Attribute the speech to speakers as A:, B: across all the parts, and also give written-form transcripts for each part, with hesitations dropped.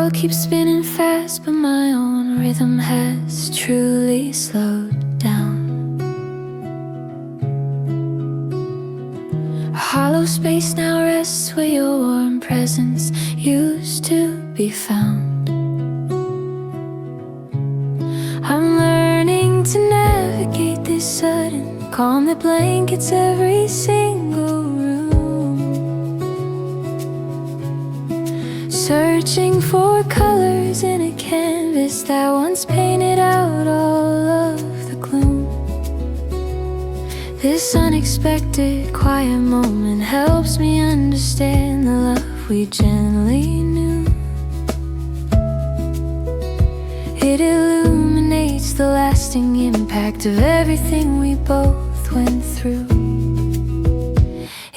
A: world keeps spinning fast, but my own rhythm has truly slowed down. A hollow space now rests where your warm presence used to be found. I'm learning to navigate this sudden calm that blankets every single room, searching for colors in a canvas that once painted out all of the gloom. This unexpected quiet moment helps me understand the love we gently knew. It illuminates the lasting impact of everything we both went through.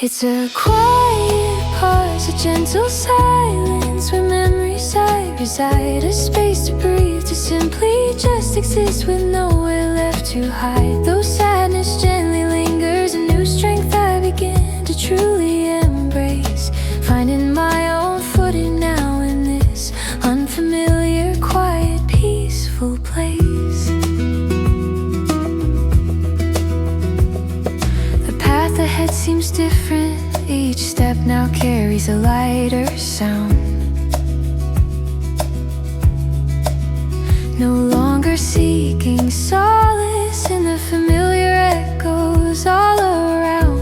A: It's a quiet pause, a gentle silence where memories reside, a space to breathe, to simply just exist with nowhere left to hide. Though sadness gently lingers, a new strength I begin to truly embrace, finding my own footing now in this unfamiliar, quiet, peaceful place. The path ahead seems different, each step now carries a lighter sound. No longer seeking solace in the familiar echoes all around.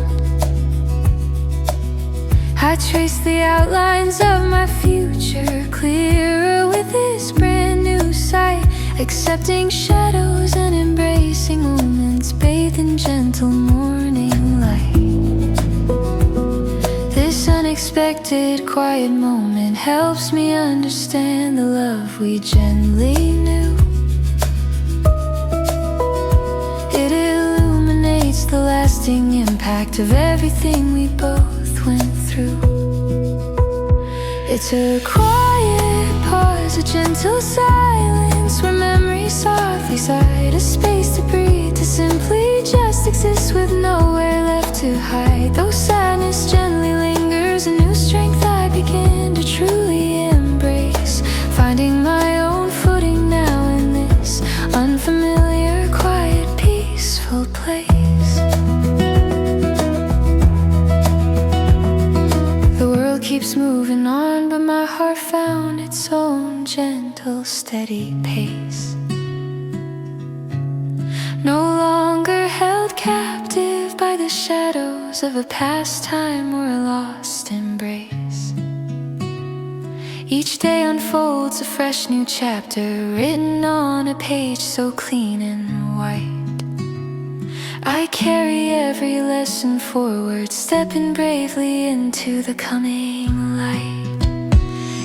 A: I trace the outlines of my future clearer with this brand new sight, accepting shadows and embracing moments bathed in gentle morning light. This unexpected quiet moment helps me understand the love we gently knew. It illuminates the lasting impact of everything we both went through. It's a quiet pause, a gentle silence where memories softly sighed, a space to breathe, to simply just exist with nowhere left to hide. Though sadness gently lingers, a new strength I begin to truly embrace, finding my own footing now in this unfamiliar, quiet, peaceful place. The world keeps moving on, but my heart found its own gentle, steady pace. No longer held captive by the shadows of a past time or a lost embrace. Each day unfolds a fresh new chapter, written on a page so clean and white. I carry every lesson forward, stepping bravely into the coming light.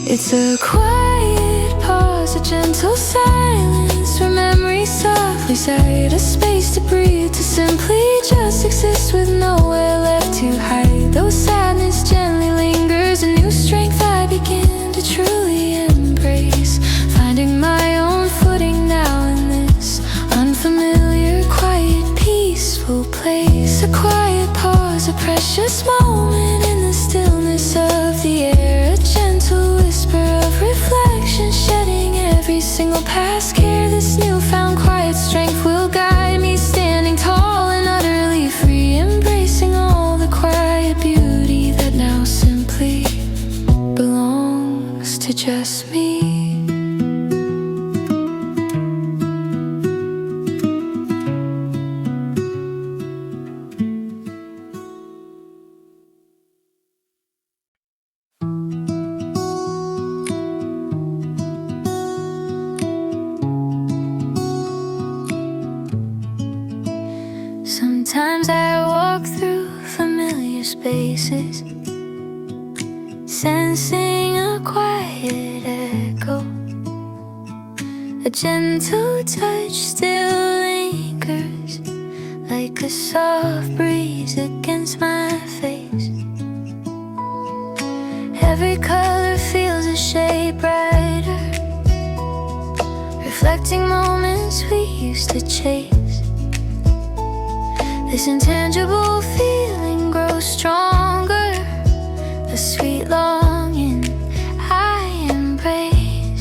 A: It's a quiet pause, a gentle silence where memories softly sighed, a space to breathe, to simply just exist with nowhere left to hide. Though sadness gently lingers, a new strength I begin to truly embrace, finding my own footing now in this unfamiliar, quiet, peaceful place. A quiet pause, a precious moment in the stillness of the air, a gentle whisper of reflection shedding every single past care. This newfound quiet strength will guide me, standing tall and utterly free, embracing all the quiet beauty that now simply belongs to just me. Sometimes I walk through familiar spaces, sensing a quiet echo. A gentle touch still lingers, like a soft breeze against my face. Every color feels a shade brighter, reflecting moments we used to chase. This intangible feeling grows stronger, a sweet longing I embrace.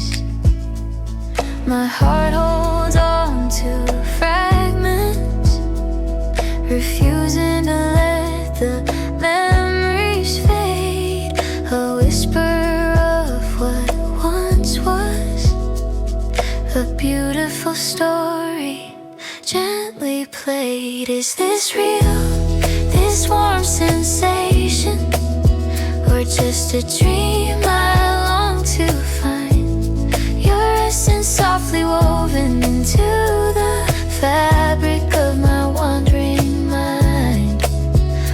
A: heart holds on to fragments, refusing to let the memories fade. A whisper of what once was a beautiful story, gently played. Is this real, this warm sensation, or just a dream I long to find? Your essence softly woven into the fabric of my wandering mind.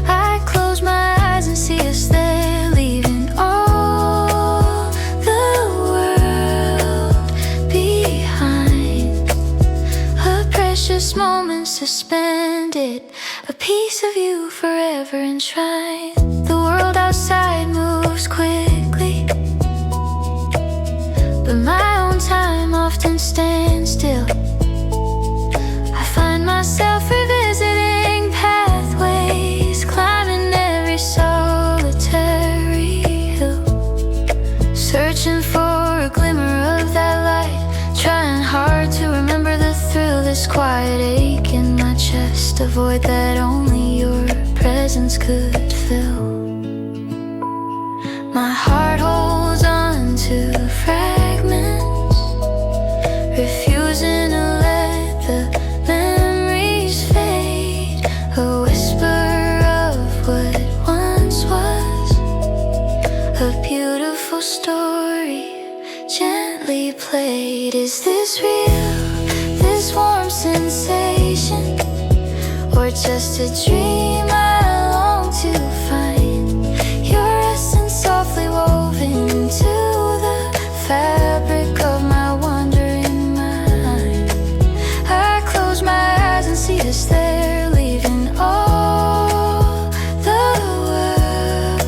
A: I close my eyes and see us there, leaving all the world behind. A precious moment suspended, a piece of you forever enshrined. The world outside moves quickly, but my own time often stands still. I find myself revisiting pathways, climbing every solitary hill, searching for a glimmer of that light, trying hard to remember the thrill, this quiet ache in my chest, a void that only your presence could fill. My heart holds on to fragments, refusing to let the memories fade. A whisper of what once was a beautiful story, gently played. Is this real, this warm sensation, or just a dream I long to find? Your essence softly woven into the fabric of my wandering mind. I close my eyes and see us there, leaving all the world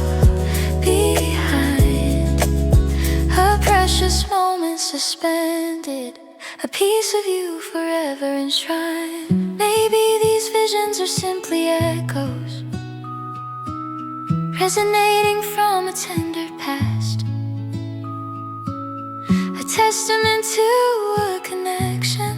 A: behind. A precious moment suspended, a piece of you forever enshrined. Maybe these visions are simply echoes, resonating from a tender past, a testament to a connection,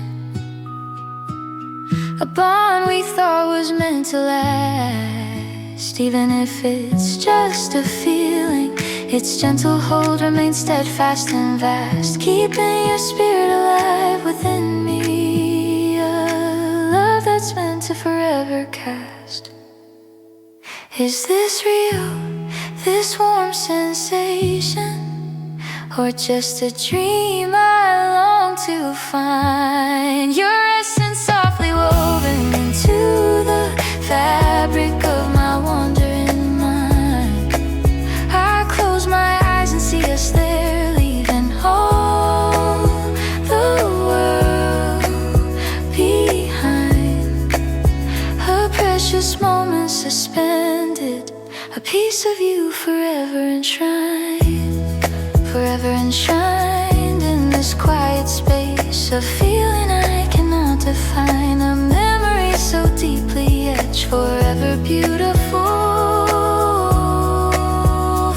A: a bond we thought was meant to last. Even if it's just a feeling, its gentle hold remains steadfast and vast, keeping your spirit alive within me, a love that's meant to forever cast. Is this real, this warm sensation, or just a dream I long to find? Your essence softly woven into the fabric of my wandering mind. I close my eyes and see us there, leaving all the world behind. A precious moment suspended, a piece of you forever enshrined, forever enshrined in this quiet space, a feeling I cannot define, a memory so deeply etched, forever beautiful,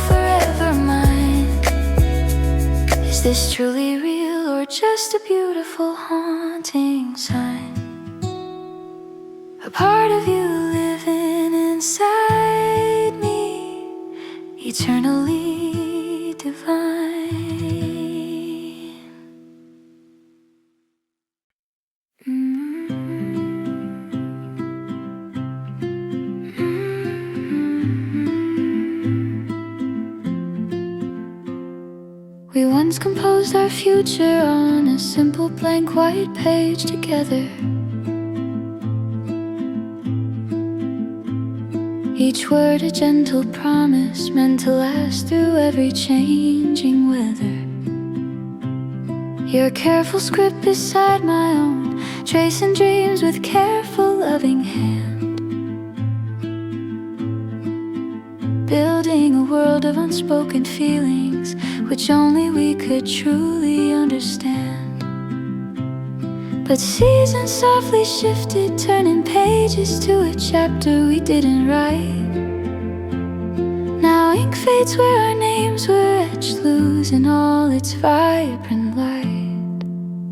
A: forever mine. Is this truly real, or just a beautiful haunting sign? A part of you living inside me, eternally divine. We once composed our future on a simple blank white page together. Each word a gentle promise, meant to last through every changing weather. Your careful script beside my own, tracing dreams with careful loving hand, building a world of unspoken feelings which only we could truly understand. But seasons softly shifted, turning pages to a chapter we didn't write. Now ink fades where our names were etched, losing all its vibrant light.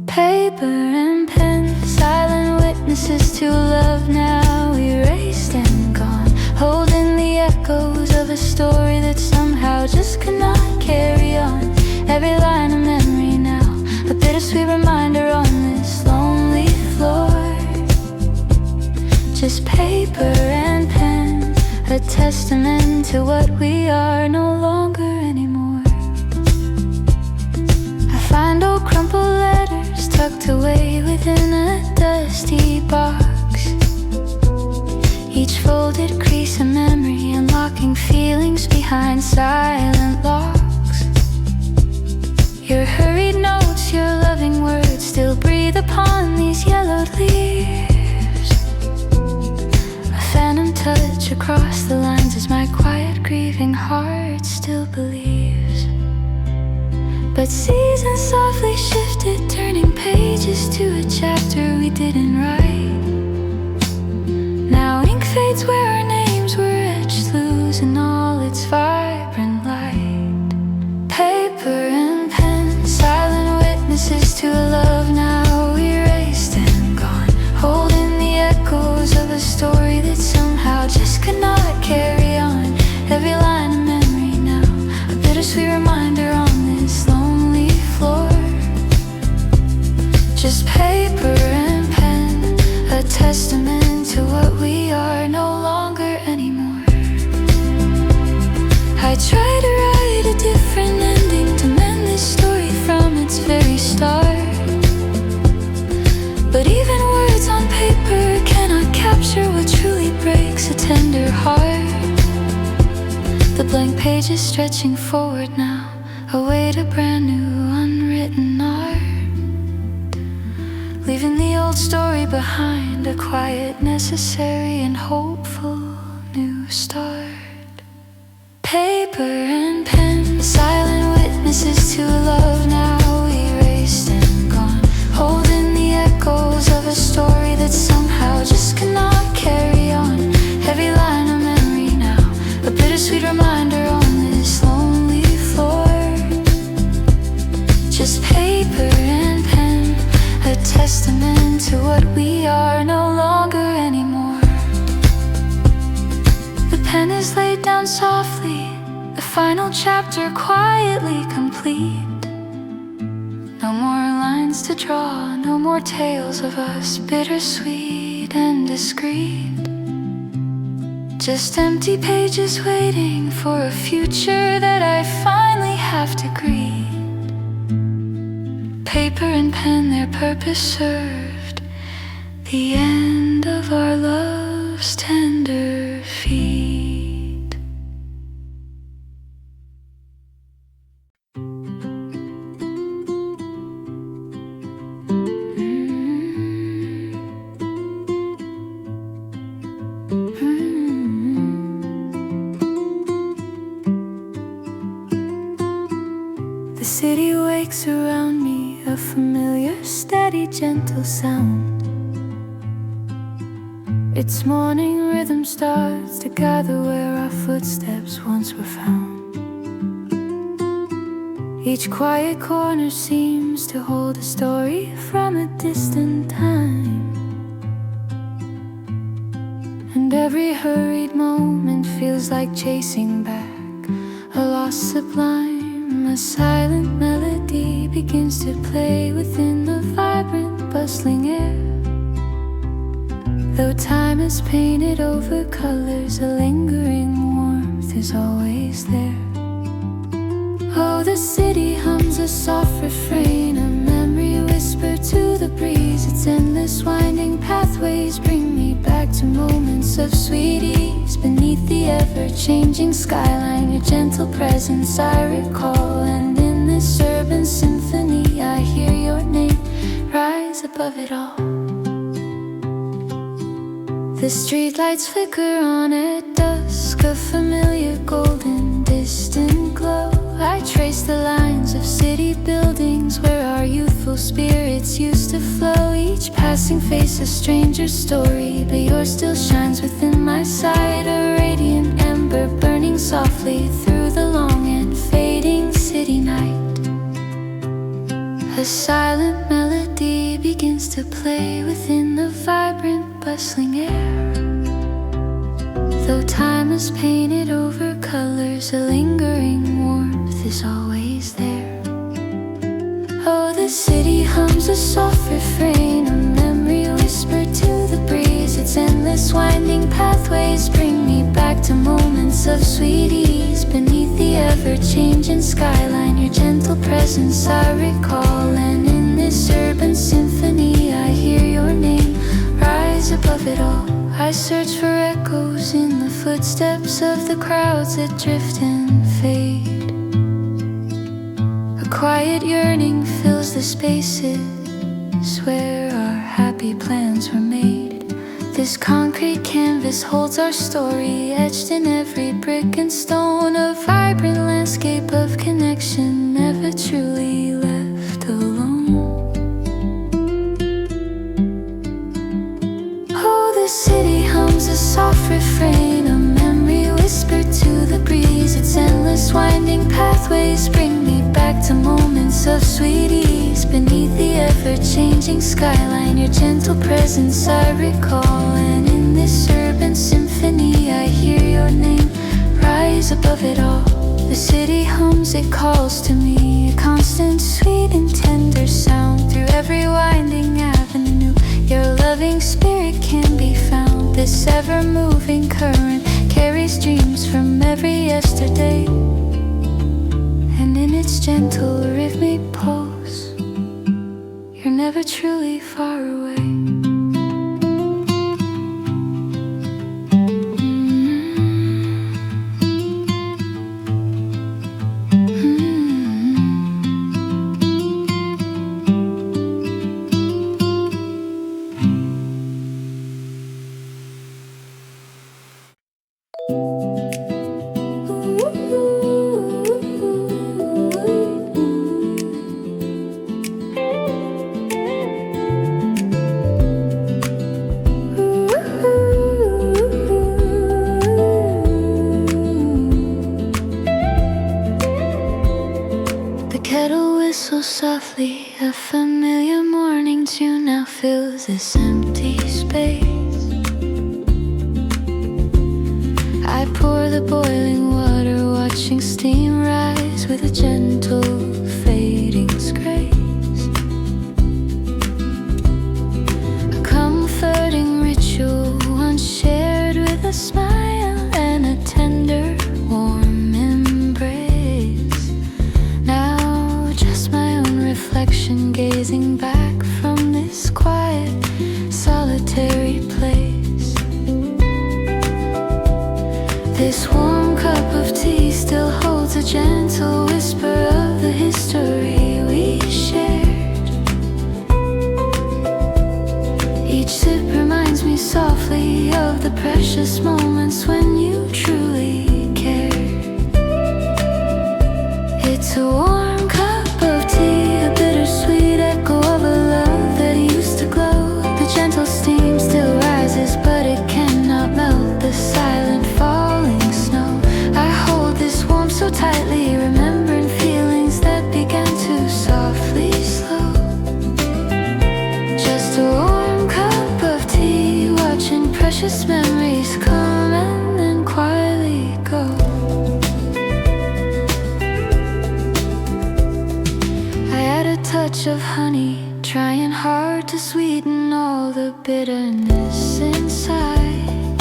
A: Paper paper and pen, silent witnesses to love now erased and gone, holding the echoes of a story that somehow just could not carry on. Every line a memory now, a bittersweet reminder on this lonely floor. Just paper and pen, a testament to what we are no longer anymore. I find old crumpled letters tucked away within a dusty box, each folded crease a memory, unlocking feelings behind silent locks. Your hurried notes, your loving words still breathe upon these yellowed leaves. A phantom touch across the lines as my quiet grieving heart still believes. But seasons softly shifted, turning pages to a chapter we didn't write. Now ink fades where our names were etched, losing all its vibrant light. Paper and pen, silent witnesses to a love now erased and gone, holding the echoes of a story that somehow just could not carry on. Every line a memory now, a bittersweet reminder on this lonely floor. Just paper and pen, a testament to what we are no longer anymore. I try to write a different ending to mend this story from its very start, but even words on paper cannot capture what truly breaks a tender heart. The blank pages stretching forward now await a brand new unwritten art, leaving the old story behind, a quiet, necessary and hopeful new start. Paper and pen, silent witnesses to a love now erased and gone, holding the echoes of a story that somehow just cannot carry on. Every line a memory now, a bittersweet reminder on this lonely floor. Just paper and pen, a testament to what we are no longer anymore. The pen is laid down softly, the final chapter quietly complete. No more lines to draw, no more tales of us, bittersweet and discreet. Just empty pages waiting for a future that I finally have to greet. Paper and pen, their purpose served, the end of our love's tender feet. The city wakes around me, a familiar, steady, gentle sound. Its morning rhythm starts to gather where our footsteps once were found. Each quiet corner seems to hold a story from a distant time, and every hurried moment feels like chasing back a lost sublime. A silent melody begins to play within the vibrant, bustling air. Though time has painted over colors, a lingering warmth is always there. Oh, the city hums a soft refrain, a memory whisper to the breeze. Its endless winding pathways bring me back to moments of sweet ease. Beneath the ever-changing skyline, your gentle presence I recall, and in this urban symphony I hear your name rise above it all. The streetlights flicker on at dusk, a familiar golden distant glow. I trace the lines of city buildings where our youthful spirits used to flow. Each passing face a stranger's story, but yours still shines within my sight, a radiant ember burning softly through the long and fading city night. A silent melody begins to play within the vibrant, bustling air. Though time has painted over colors, a lingering warmth is always there. Oh, the city hums a soft refrain, a memory whispered to the breeze. Its endless winding pathways bring me back to moments of sweet ease. Beneath the ever-changing skyline, your gentle presence I recall. And in this urban symphony I hear your name rise above it all. I search for echoes in the footsteps of the crowds that drift and fade. A quiet yearning fills the spaces where our happy plans were made. This concrete canvas holds our story, etched in every brick and stone. A vibrant landscape of connection, never truly left alone. Oh, the city hums a soft refrain, a memory whispered to the breeze. Its endless winding pathways bring me back to moments of sweet ease. Beneath the ever-changing skyline, your gentle presence I recall. And in this urban symphony I hear your name rise above it all. The city hums, it calls to me, a constant, sweet and tender sound. Through every winding avenue, your loving spirit can be found. This ever-moving current carries dreams from every yesterday. And in its gentle rhythmic pulse, you're never truly far away. So softly, a familiar morning tune now fills this empty space. I pour the boiling water, watching steam rise with a gentle fading grace. A comforting ritual once shared with a smile and a tender warm embrace. Now reflection gazing back from this quiet, solitary place. This warm cup of tea still holds a gentle whisper of the history we shared. Each sip reminds me softly of the precious moments when you truly cared. It's a warm cup of tea, a bittersweet echo of a love that used to glow. The gentle steam still rises, but it cannot melt the silent falling snow. I hold this warmth so tightly, remembering feelings that began to softly slow. Just a warm cup of tea, watching precious memories come and then quietly go. Touch of honey, trying hard to sweeten all the bitterness inside.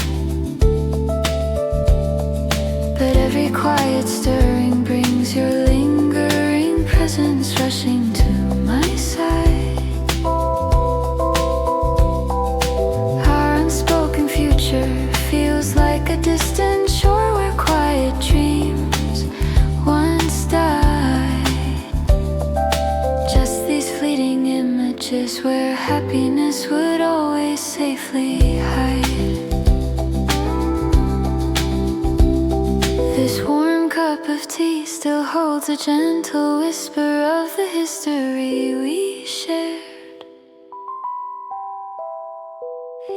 A: But every quiet stirring brings your lingering presence rushing to my side. Our unspoken future feels like a distant shore where quiet dreams once died. Images where happiness would always safely hide. This warm cup of tea still holds a gentle whisper of the history we shared.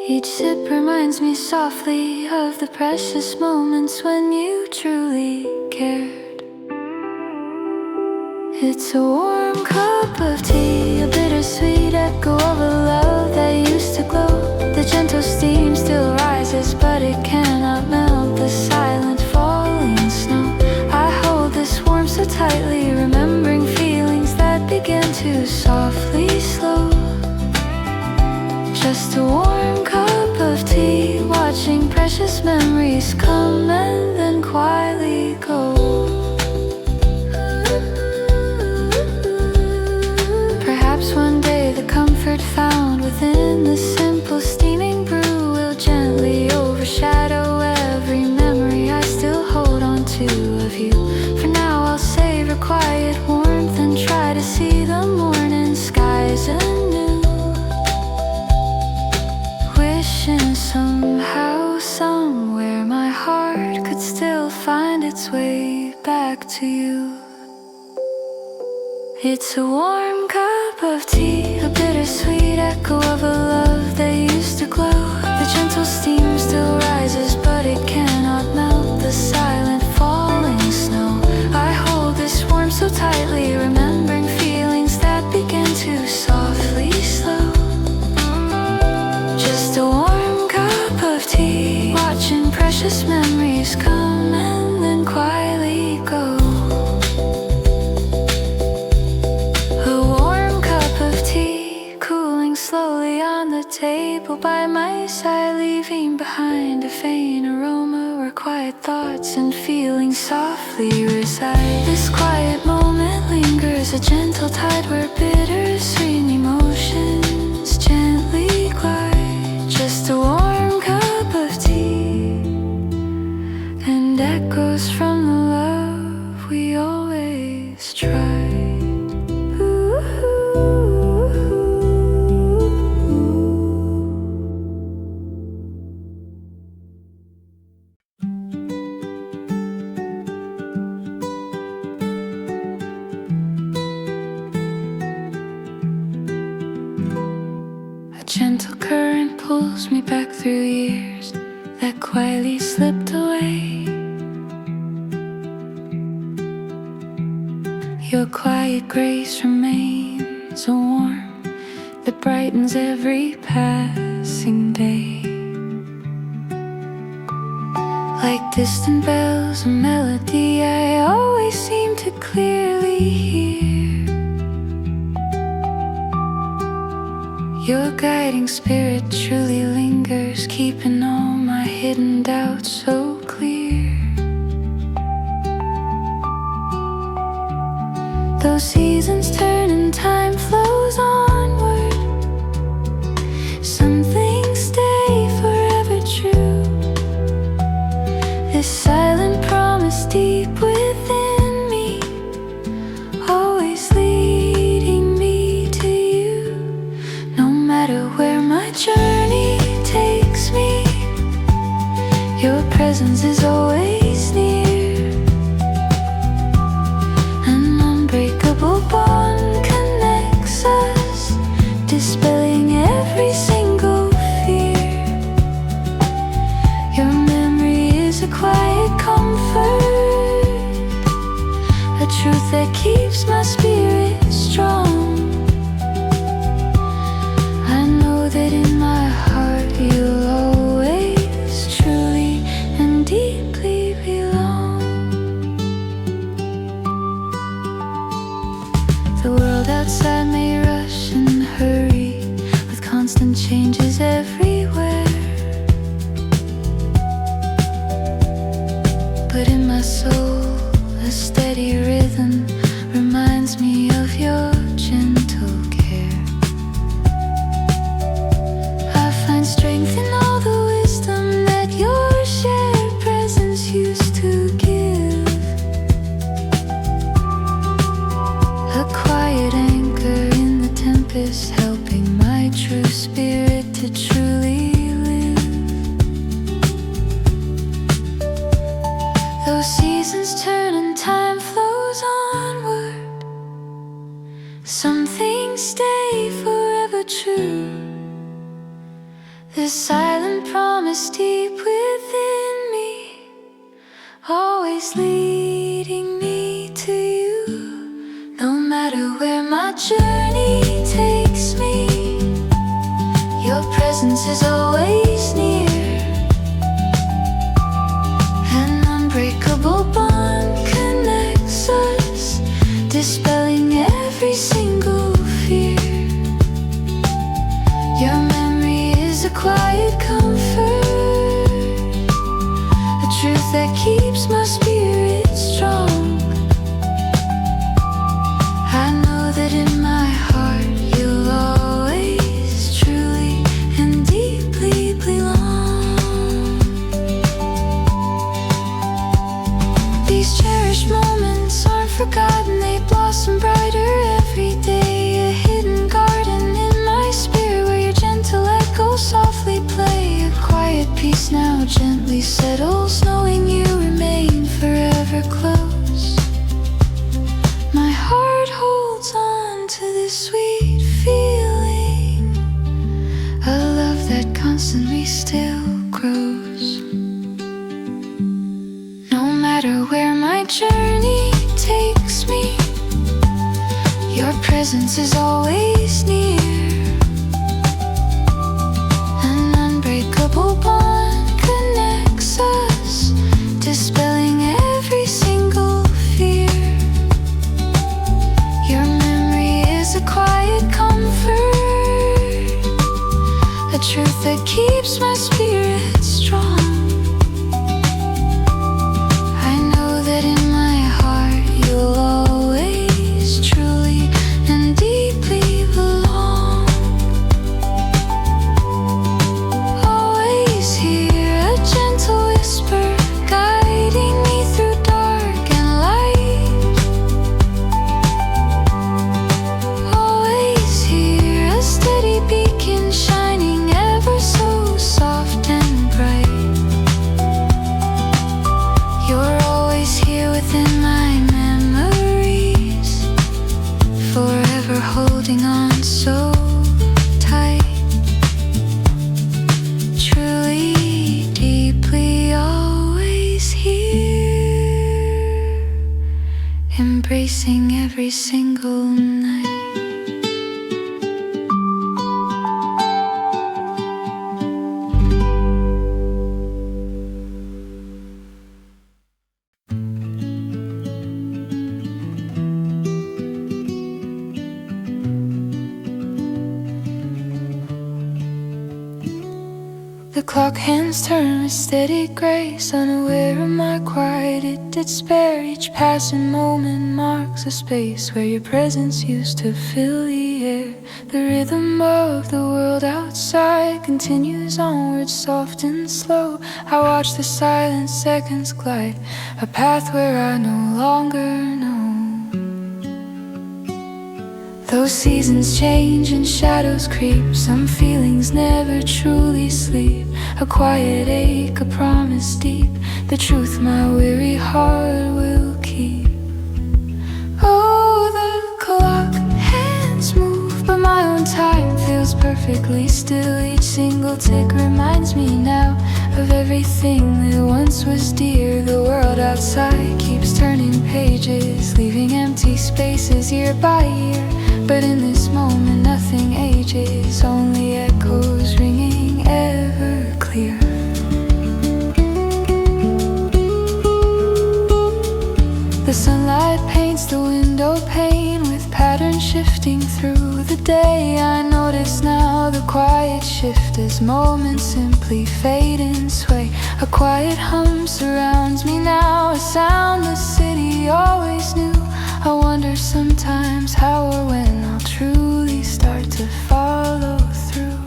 A: Each sip reminds me softly of the precious moments when you truly cared. It's a warm cup cup of tea, a bittersweet echo of a love that used to glow. The gentle steam still rises, but it cannot melt the silent falling snow. I hold this warmth so tightly, remembering feelings that began to softly slow. Just a warm cup of tea, watching precious memories come and then quietly go. Perhaps one day the comfort found within the simple steaming brew will gently overshadow every memory I still hold on to of you. For now I'll savor quiet warmth and try to see the morning skies anew. Wishing somehow, somewhere my heart could still find its way back to you. It's a warm cup of tea, a bittersweet echo of a love that used to glow. The gentle steam still rises, but it cannot melt the silent falling snow. I hold this warmth so tightly, remembering feelings that began to softly slow. Just a warm cup of tea, watching precious memories come and then quietly go. Slowly on the table by my side, leaving behind a faint aroma where quiet thoughts and feelings softly reside. This quiet moment lingers, a gentle tide where bittersweet emotions gently glide. Just a warm cup of tea and echoes from the love we always tried. Gentle current pulls me back through years that quietly slipped away. Your quiet grace remains a warmth that brightens every passing day. Like distant bells, a melody I always seem to clearly hear. Your guiding spirit truly lingers, keeping all my hidden doubts so clear. Those seasons turn and time flows onward. Some things stay forever true. This silent promise deep within me, always leading me to you. No matter where my journey takes me, your presence is always near. An unbreakable bond connects us, dispelling every single fear. Your memory is a quiet comfort, a truth that keeps my spirit strong. That in my heart you'll always truly and deeply belong. The world outside may rush and hurry, with constant changes everywhere. But in my soul, a steady rhythm reminds me of your gentle care. Strength in all the wisdom that your shared presence used to give. A quiet anchor in the tempest, helping my true spirit to truly live. Those seasons turn and time flows onward. Some things stay forever true. The silent promise deep within me, always leading me to you. No matter where my journey takes me, your presence is always near. An unbreakable bond connects us, dispelling every single fear. Your memory is a quiet comfort, a truth that keeps my spirit strong. I know that in my heart you'll always truly and deeply belong. These cherished moments aren't forgotten, they blossom brighter every day. A hidden garden in my spirit where your gentle echoes softly play. A quiet peace now gently settles, knowing you remain forever close. My heart holds on to this sweet feeling, a love that constantly still grows. No matter where my journey takes me, your presence is always near. An unbreakable bond connects us, dispelling every single fear. Your memory is a quiet comfort, a truth that keeps my spirit strong. I know that in my heart you'll always truly and deeply belong. Always hear a gentle whisper guiding me through dark and light. Always hear a steady beacon shining ever so soft and bright. You're always here within my memories, forever holding on so tight. Truly, deeply, always here, embracing every single night. The clock hands turn with steady grace, unaware of my quiet it did spare. Each passing moment marks a space where your presence used to fill the air. The rhythm of the world outside continues onward, soft and slow. I watch the silent seconds glide, a path where I no longer know. Those seasons change and shadows creep, some feelings never truly sleep. A quiet ache, a promise deep, the truth my weary heart will keep. Oh, the clock hands move, but my own time feels perfectly still. Each single tick reminds me now of everything that once was dear. The world outside keeps turning pages, leaving empty spaces year by year. But in this moment nothing ages, only echoes ringing ever clear. The sunlight paints the window pane with patterns shifting through the day. I notice now the quiet shift as moments simply fade and sway. A quiet hum surrounds me now, a sound the city always knew. I wonder sometimes how or when I'll truly start to follow through.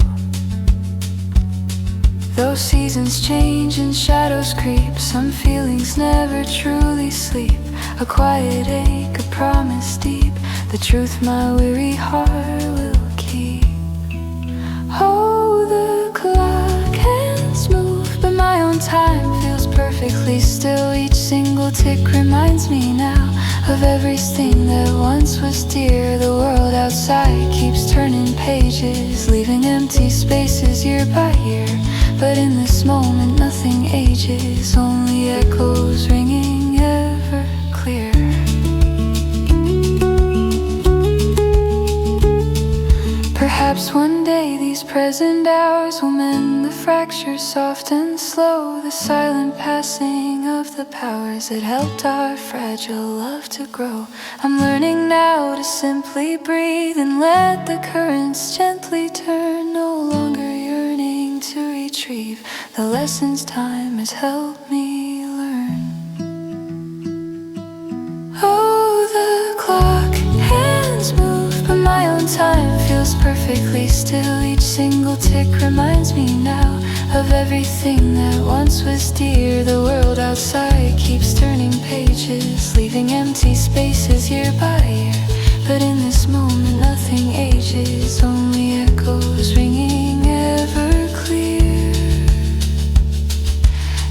A: Those seasons change and shadows creep, some feelings never truly sleep. A quiet ache, a promise deep, the truth my weary heart will keep. Oh, the clock hands move, but my own time feels perfectly still. Each single tick reminds me now of everything that once was dear. The world outside keeps turning pages, leaving empty spaces year by year. But in this moment nothing ages, only echoes ringing ever clear. Perhaps one day these present hours will mend the fractures soft and slow, the silent passing of the powers that helped our fragile love to grow. I'm learning now to simply breathe and let the currents gently turn, no longer yearning to retrieve the lessons time has helped me learn. Oh, the clock hands move, but my own time feels perfectly still. Each single tick reminds me now of everything that once was dear. The world outside keeps turning pages, leaving empty spaces year by year. But in this moment nothing ages, only echoes ringing ever clear.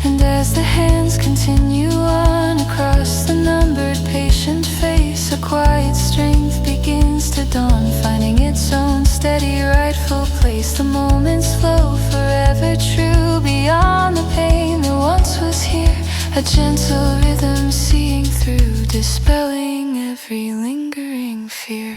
A: And as the hands continue on across the numbered patient face, a quiet strength begins to dawn, finding its own steady rightful place. The moments flow forever true, beyond the pain that once was here, a gentle rhythm seeing through, dispelling every lingering fear.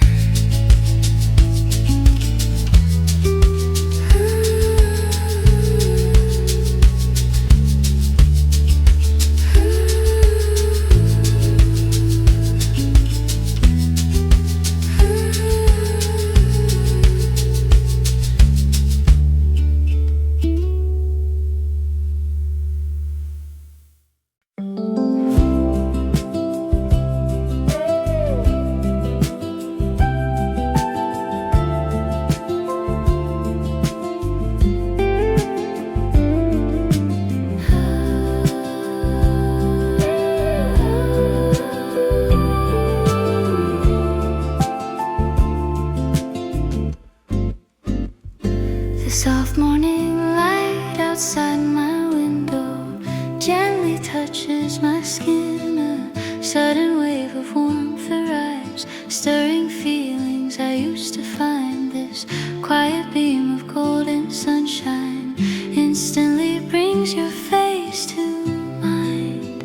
A: Soft morning light outside my window gently touches my skin. A sudden wave of warmth arrives, stirring feelings I used to find. This quiet beam of golden sunshine instantly brings your face to mind.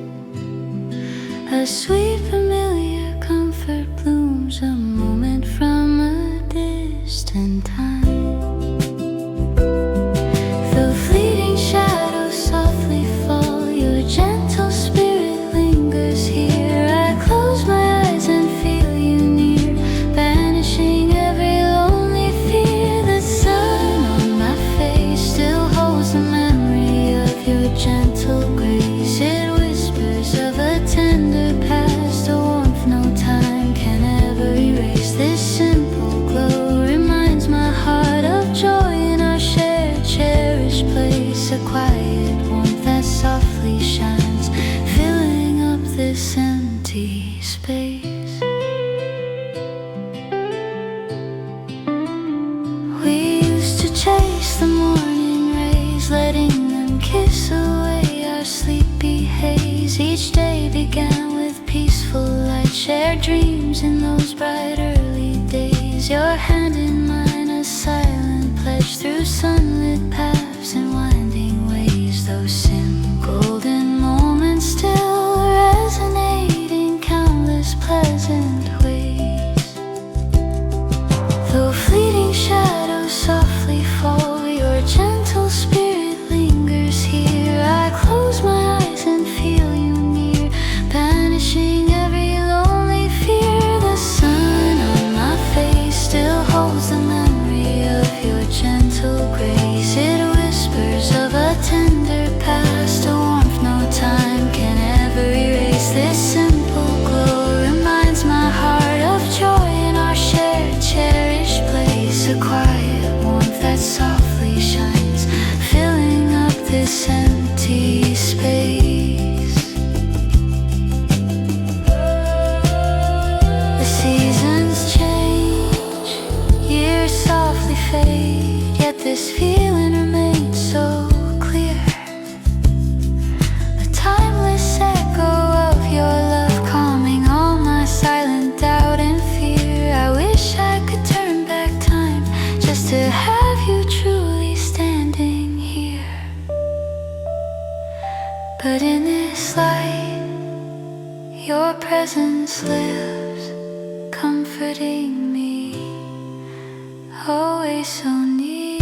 A: A sweet familiar comfort blooms a moment from a distant time. Shared dreams in those bright early days, your hand in mine, a silent pledge through sunlit paths and winding ways. Those simple golden moments still resonate in countless pleasant ways. Though fleeting shadows softly fall, your gentle spirit lingers here. I close my eyes and feel you near, banishing every holds the memory of your gentle grace. It whispers of a tender past, a warmth no time can ever erase. This simple glow reminds my heart of joy in our shared, cherished place. A quiet warmth that softly shines, filling up this empty space. The seasons change, years softly fade, yet this feeling remains so clear. A timeless echo of your love, calming all my silent doubt and fear. I wish I could turn back time just to have you truly standing here. But in this light, your presence lives, comforting me. Always always so near.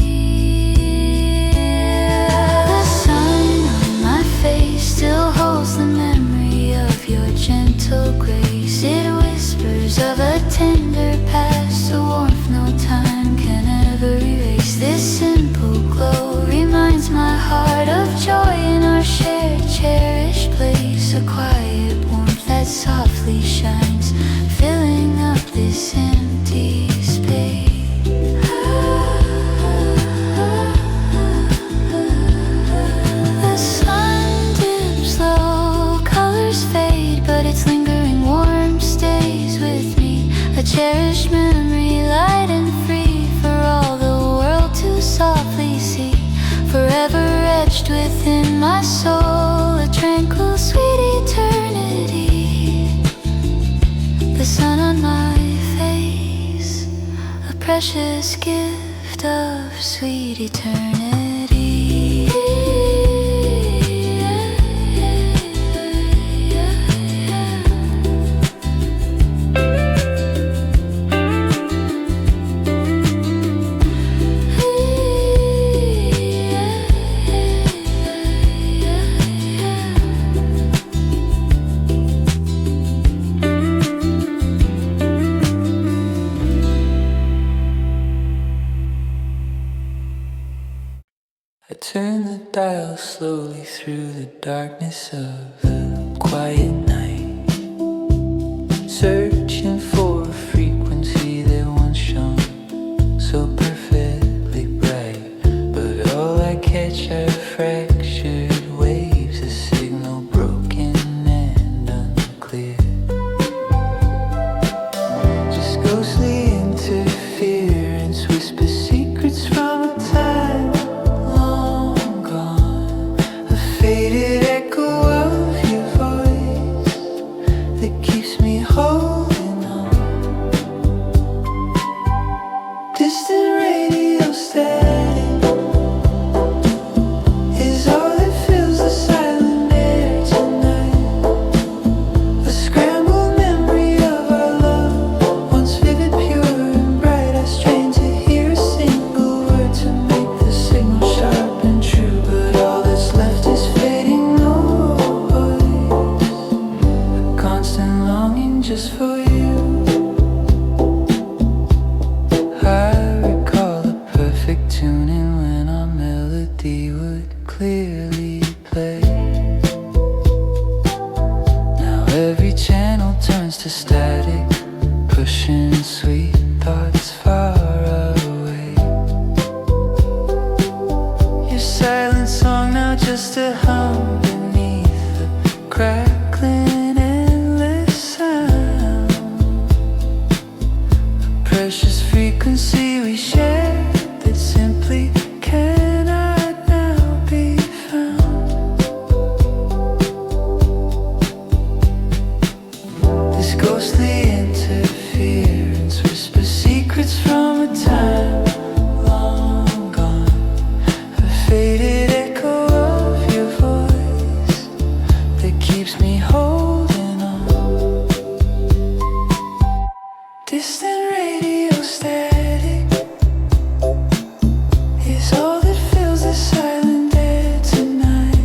A: The sun on my face still holds the memory of your gentle grace. It whispers of a tender past, a warmth no time can ever erase. This simple glow reminds my heart of joy in our shared, cherished place. A quiet warmth that softly shines, filling up this empty space. The sun dips low, colors fade, but its lingering warmth stays with me. A cherished memory, light and free, for all the world to softly see. Forever etched within my soul, a tranquil, sweet eternity. The sun on my face, a precious gift of sweet eternity.
B: I turn the dial slowly through the darkness of a quiet night, searching for a frequency that once shone so perfectly bright. But all I catch are fractured waves, a signal broken and unclear. Just ghostly interference, whisper secrets from a time long gone, a faded echo of your voice that keeps me holding on. Distant radio static is all that fills the silent air tonight. A scrambled memory of our love, once vivid, pure and bright. I strain to hear a single word to make the signal sharp and true, but all that's left is fading noise, a constant longing just for you. I recall the perfect tuning when our melody would clearly play. Now every channel turns to static, pushing sweet thoughts far away. Your silent song now just a hum beneath the crackling endless sound. A precious frequency we share that simply cannot now be found. This ghostly interference whispers secrets from a time long gone, a faded echo of your voice that keeps me holding on. Distant radio static is all that fills the silent air tonight.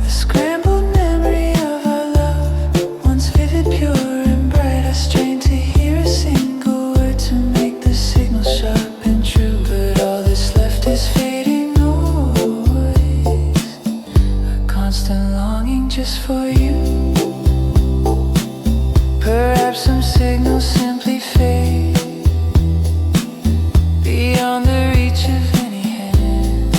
B: A scrambled memory of our love, once vivid, pure and bright. I strain to hear a single word to make the signal sharp and true, but all that's left is fading noise, a constant longing just for you. Perhaps some signals simply fade beyond the reach of any hand.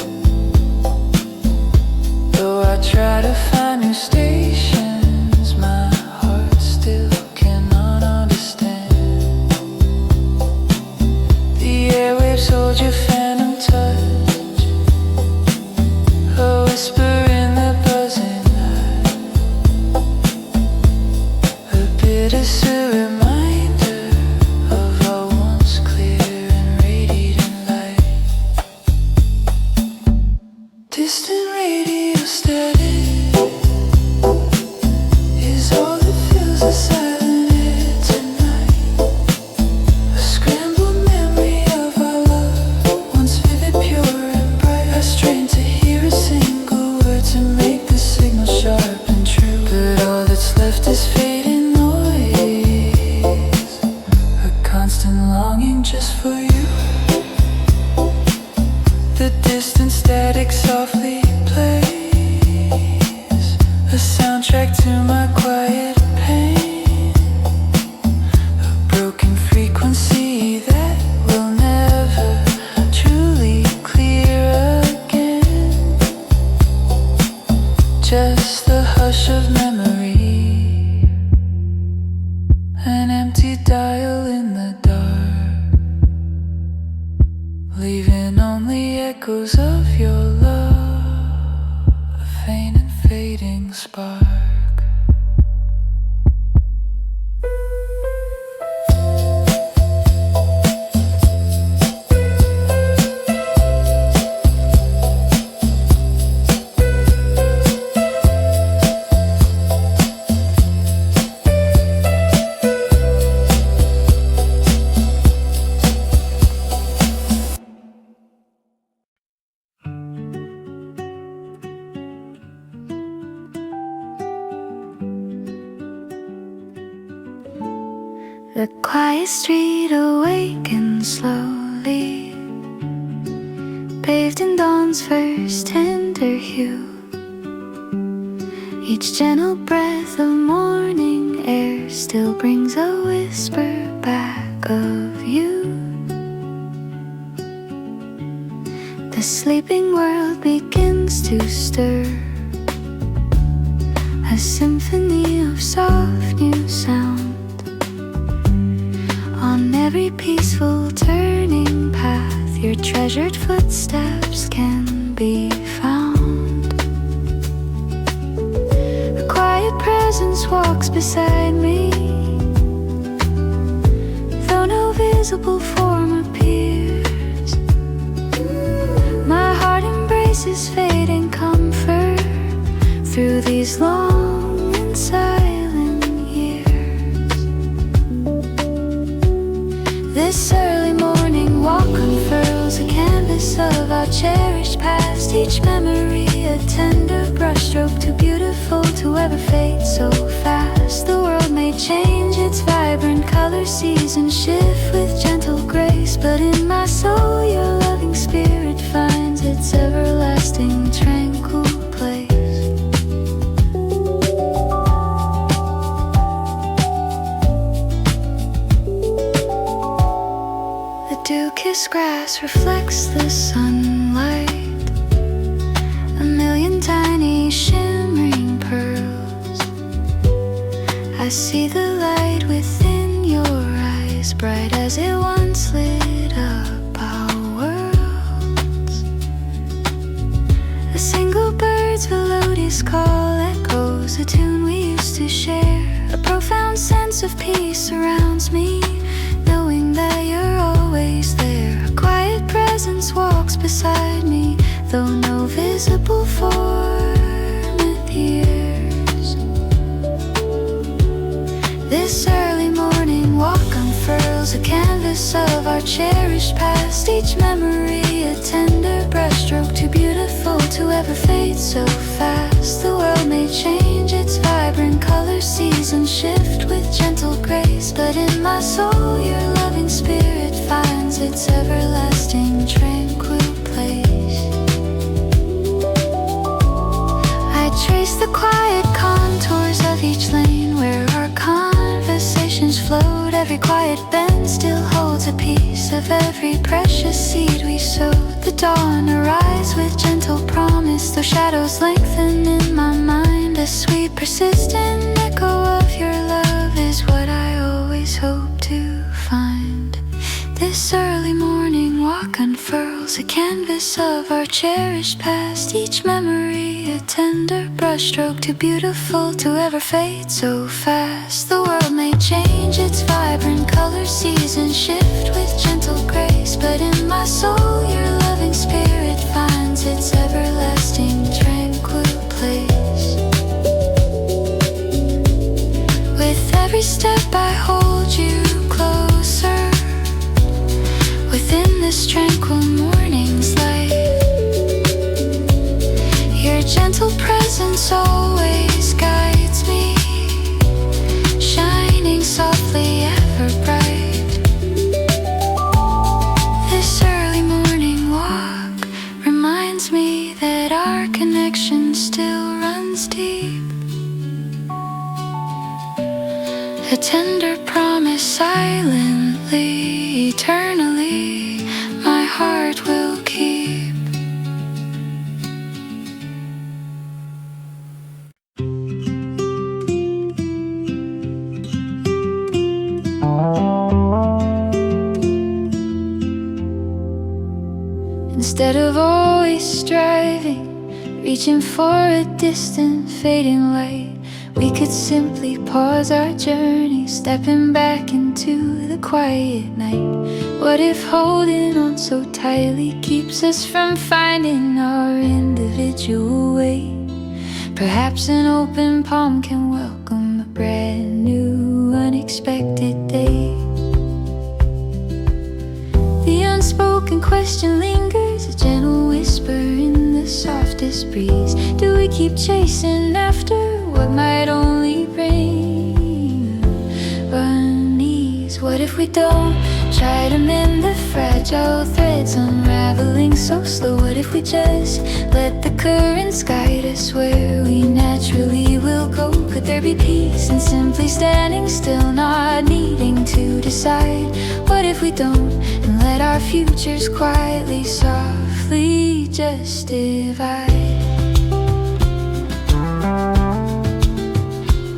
B: Though I try to find new stations, my heart still cannot understand. The airwaves hold your phantom touch, a whisper in the buzzing night, a bittersweet reminder of our once clear and radiant light. Distant radio static is all that fills the silent air tonight. A scrambled memory of our love, music softly plays, a soundtrack to my quiet pain, a broken frequency that will never truly clear again. Just the hush of memory, an empty dial in the dark, leaving only echoes of your love, a faint and fading spark.
A: The quiet street awakens slowly, bathed in dawn's first tender hue. Each gentle breath of morning air still brings a whisper back of you. The sleeping world begins to stir, a symphony of soft new sound. On every peaceful turning path, your treasured footsteps can be found. A quiet presence walks beside me, though no visible form appears. My heart embraces fading comfort through these long and silent years. This early morning walk unfurls a canvas of our cherished past. Each memory a tender brushstroke, too beautiful to ever fade so fast. The world may change, its vibrant colors, seasons shift with gentle grace, but in my soul your loving spirit finds its everlasting tranquil place. Dew-kissed grass reflects the sunlight, a million tiny shimmering pearls. I see the light within your eyes, bright as it once lit up our worlds. A single bird's melodious call echoes a tune we used to share. A profound sense of peace surrounds me, knowing that you're always there. A quiet presence walks beside me, though no visible form adheres. This early morning walk unfurls a canvas of our cherished past. Each memory a tender brushstroke, too beautiful to ever fade so fast. The world may change, its vibrant colors, seasons shift with gentle grace, but in my soul your loving spirit finds its everlasting tranquil place. I trace the quiet contours of each lane where our conversations float. Every quiet bend still holds a piece of every precious seed we sowed. The dawn arrives with gentle promise, though shadows lengthen in my mind. A sweet persistent echo of your love is what I always hope to find. This early morning walk unfurls a canvas of our cherished past. Each memory a tender brushstroke, too beautiful to ever fade so fast. The world may change, its vibrant colors, seasons shift with gentle grace, but in my soul your loving spirit finds its everlasting tranquil place. With every step I hold you closer, within this tranquil morning's light. Your gentle presence always guides me, shining softly ever bright. This early morning walk reminds me that our connection still runs deep. A tender promise silently, eternally, my heart will keep. Instead of always striving, reaching for a distant fading light, we could simply pause our journey, stepping back into the quiet night. What if holding on so tightly keeps us from finding our individual way? Perhaps an open palm can welcome a brand new, unexpected day. The unspoken question lingers, a gentle whisper in the softest breeze. Do we keep chasing after what might only bring unease? What if we don't try to mend the fragile threads unraveling so slow? What if we just let the currents guide us where we naturally will go? Could there be peace in simply standing still, not needing to decide? What if we don't, and let our futures quietly, softly just divide?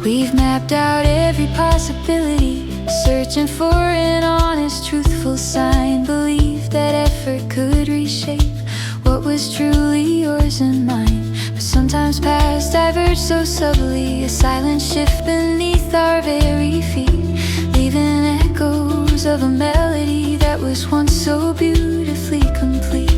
A: We've mapped out every possibility, searching for an honest, truthful sign. Believe that effort could reshape what was truly yours and mine. But sometimes paths diverge so subtly, a silent shift beneath our very feet, leaving echoes of a melody that was once so beautifully complete.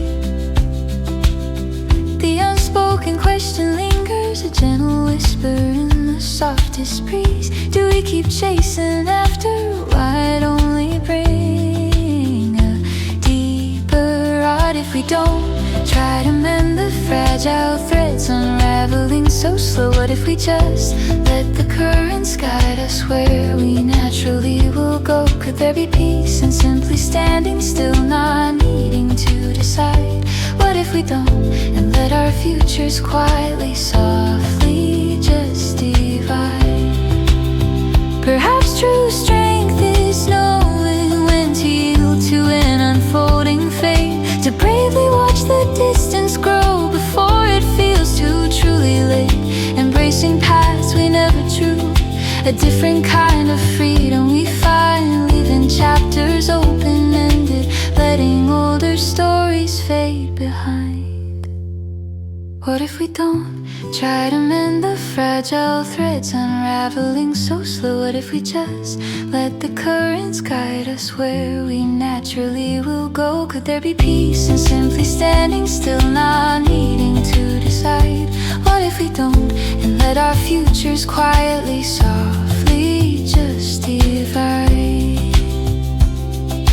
A: The unspoken question lingers, a gentle whisper in the softest breeze. Do we keep chasing after what might only bring a deeper rot? If we don't try to mend the fragile threads unraveling so slow, what if we just let the currents guide us where we naturally will go? Could there be peace in simply standing still, not needing to decide? What if we don't, and let our futures quietly, softly just divide? Perhaps true strength is knowing when to yield to an unfolding fate, to bravely watch the distance grow before it feels too truly late. Embracing paths we never drew, a different kind of freedom we find, leaving chapters open-ended, letting older stories fade behind. What if we don't try to mend the fragile threads unraveling so slow? What if we just let the currents guide us where we naturally will go? Could there be peace in simply standing still, not needing to decide? What if we don't, and let our futures quietly, softly just divide?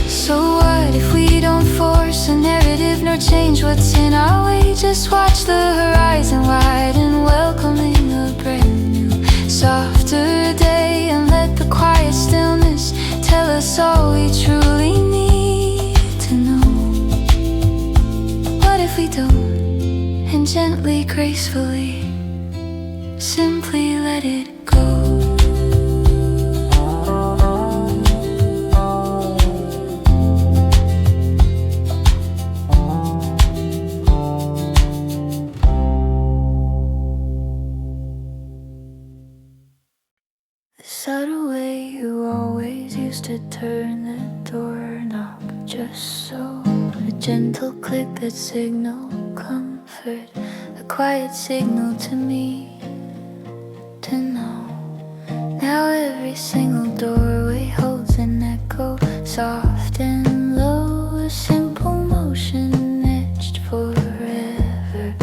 A: So what if we don't force a narrative nor change what's in our way? Just watch the horizon widen, welcoming a brand new, softer day, and let the quiet stillness tell us all we truly need to know. What if we don't, and gently, gracefully, simply let it go? The subtle way you always used to turn the doorknob, just so, a gentle click that signaled comfort, a quiet signal to me to know. Now every single doorway holds an echo, soft and low, a simple motion etched forever,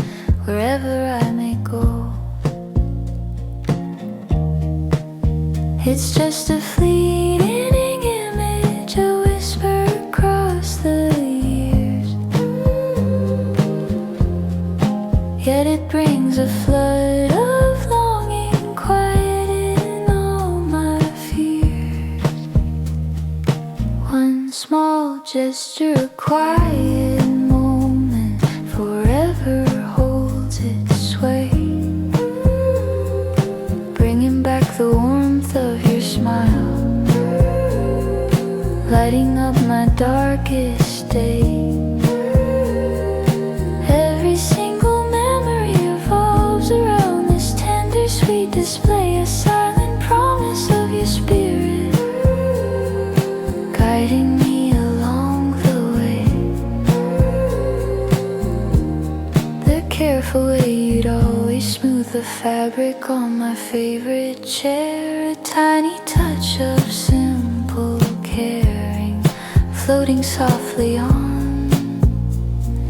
A: wherever I may go. It's just a fleeting image, a whisper across the years, yet it brings a flood of longing, quieting all my fears. One small gesture, a quiet moment, forever holds its darkest day. Every single memory revolves around this tender, sweet display, a silent promise of your spirit, guiding me along the way. The careful way you'd always smooth the fabric on my favorite chair, a tiny touch of simple caring, floating softly on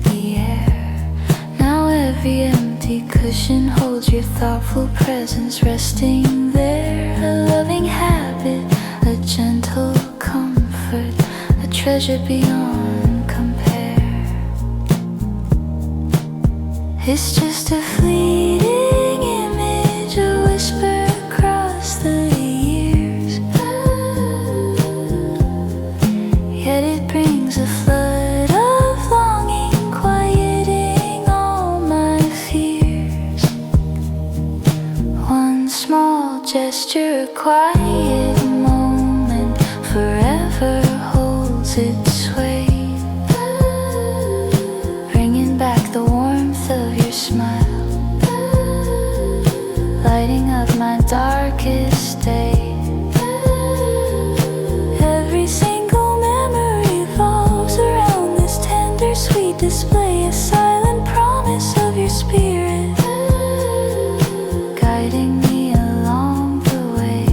A: the air. Now every empty cushion holds your thoughtful presence, resting there, a loving habit, a gentle comfort, a treasure beyond compare. It's just a fleeting image, a whisper across the years, yet it brings a flood of longing, quieting all my fears. One small gesture, a quiet moment, forever holds its weight, bringing back the warmth of your smile, lighting up my darkest day. Every single memory revolves around this tender, sweet display, a silent promise of your spirit, guiding me along the way.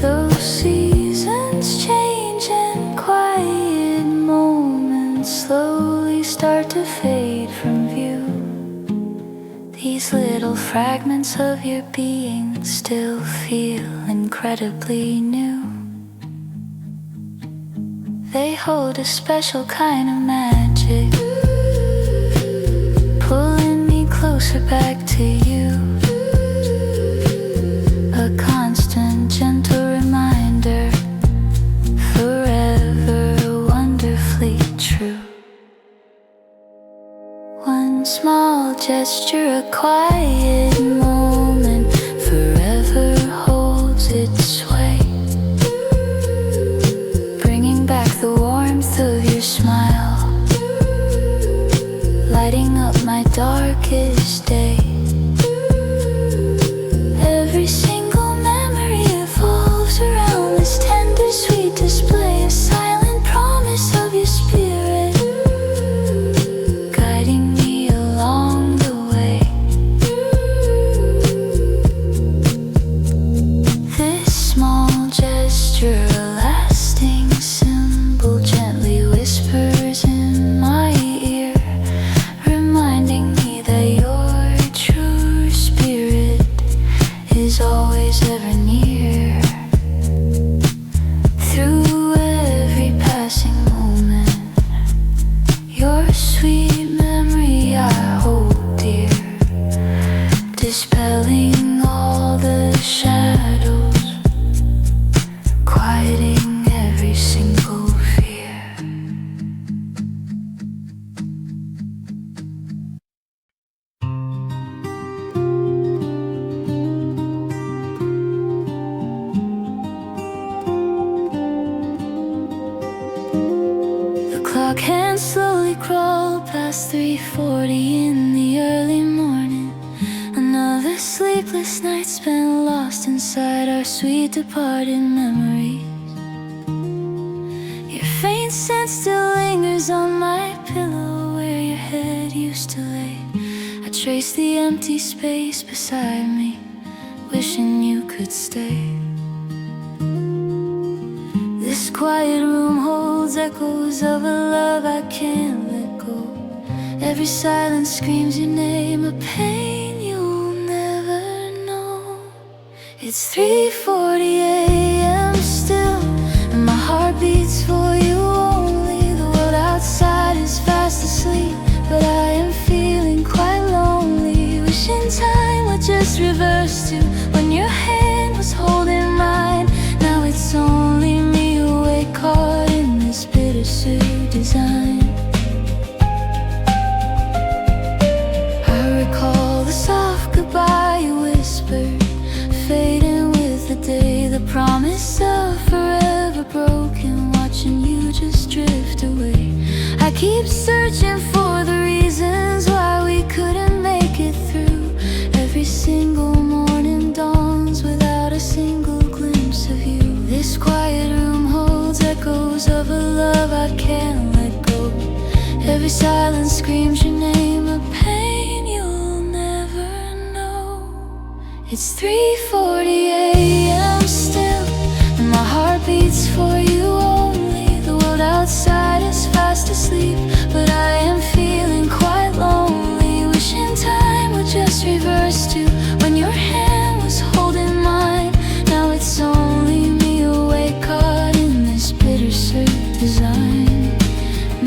A: Those seasons change and quiet moments slowly start to fade from view. These little fragments of your being still feel incredibly new. They hold a special kind of magic, pulling me closer back to you. A constant, gentle reminder, forever wonderfully true. One small gesture, a quiet moment, forever holds its weight, bringing back the warmth of your smile, lighting up my darkest day. Every single memory revolves around this tender, sweet display, a silent promise of your spirit, guiding me along the way. This small gesture, a lasting symbol, gently whispers in my ear, reminding me that your true spirit is always ever near. Through every passing moment, your sweet memory I hold dear, dispelling all the shadows, quieting every single fear. The clock hands slowly crawl past 3:40 in the early morning. Another sleepless night spent lost inside our sweet departed memories. Your faint scent still lingers on my pillow where your head used to lay. I trace the empty space beside me, wishing you could stay. This quiet room holds echoes of a love I can't let go. Every silence screams your name, a pain you'll never know. It's 3:40 a.m. still, and my heart beats for you only. The world outside is fast asleep, but I am feeling quite lonely. Wishing time would just reverse to when your hand was holding mine. Now it's only me awake, caught in this bittersweet design. I recall the soft goodbye you whispered, fading with the day, the promise drift away. I keep searching for the reasons why we couldn't make it through. Every single morning dawns without a single glimpse of you. This quiet room holds echoes of a love I can't let go. Every silence screams your name, a pain you'll never know. It's 3:40 a.m. still, and my heart beats for you only. The world outside is fast asleep, but I am feeling quite lonely. Wishing time would just reverse to when your hand was holding mine. Now it's only me awake, caught in this bittersweet design.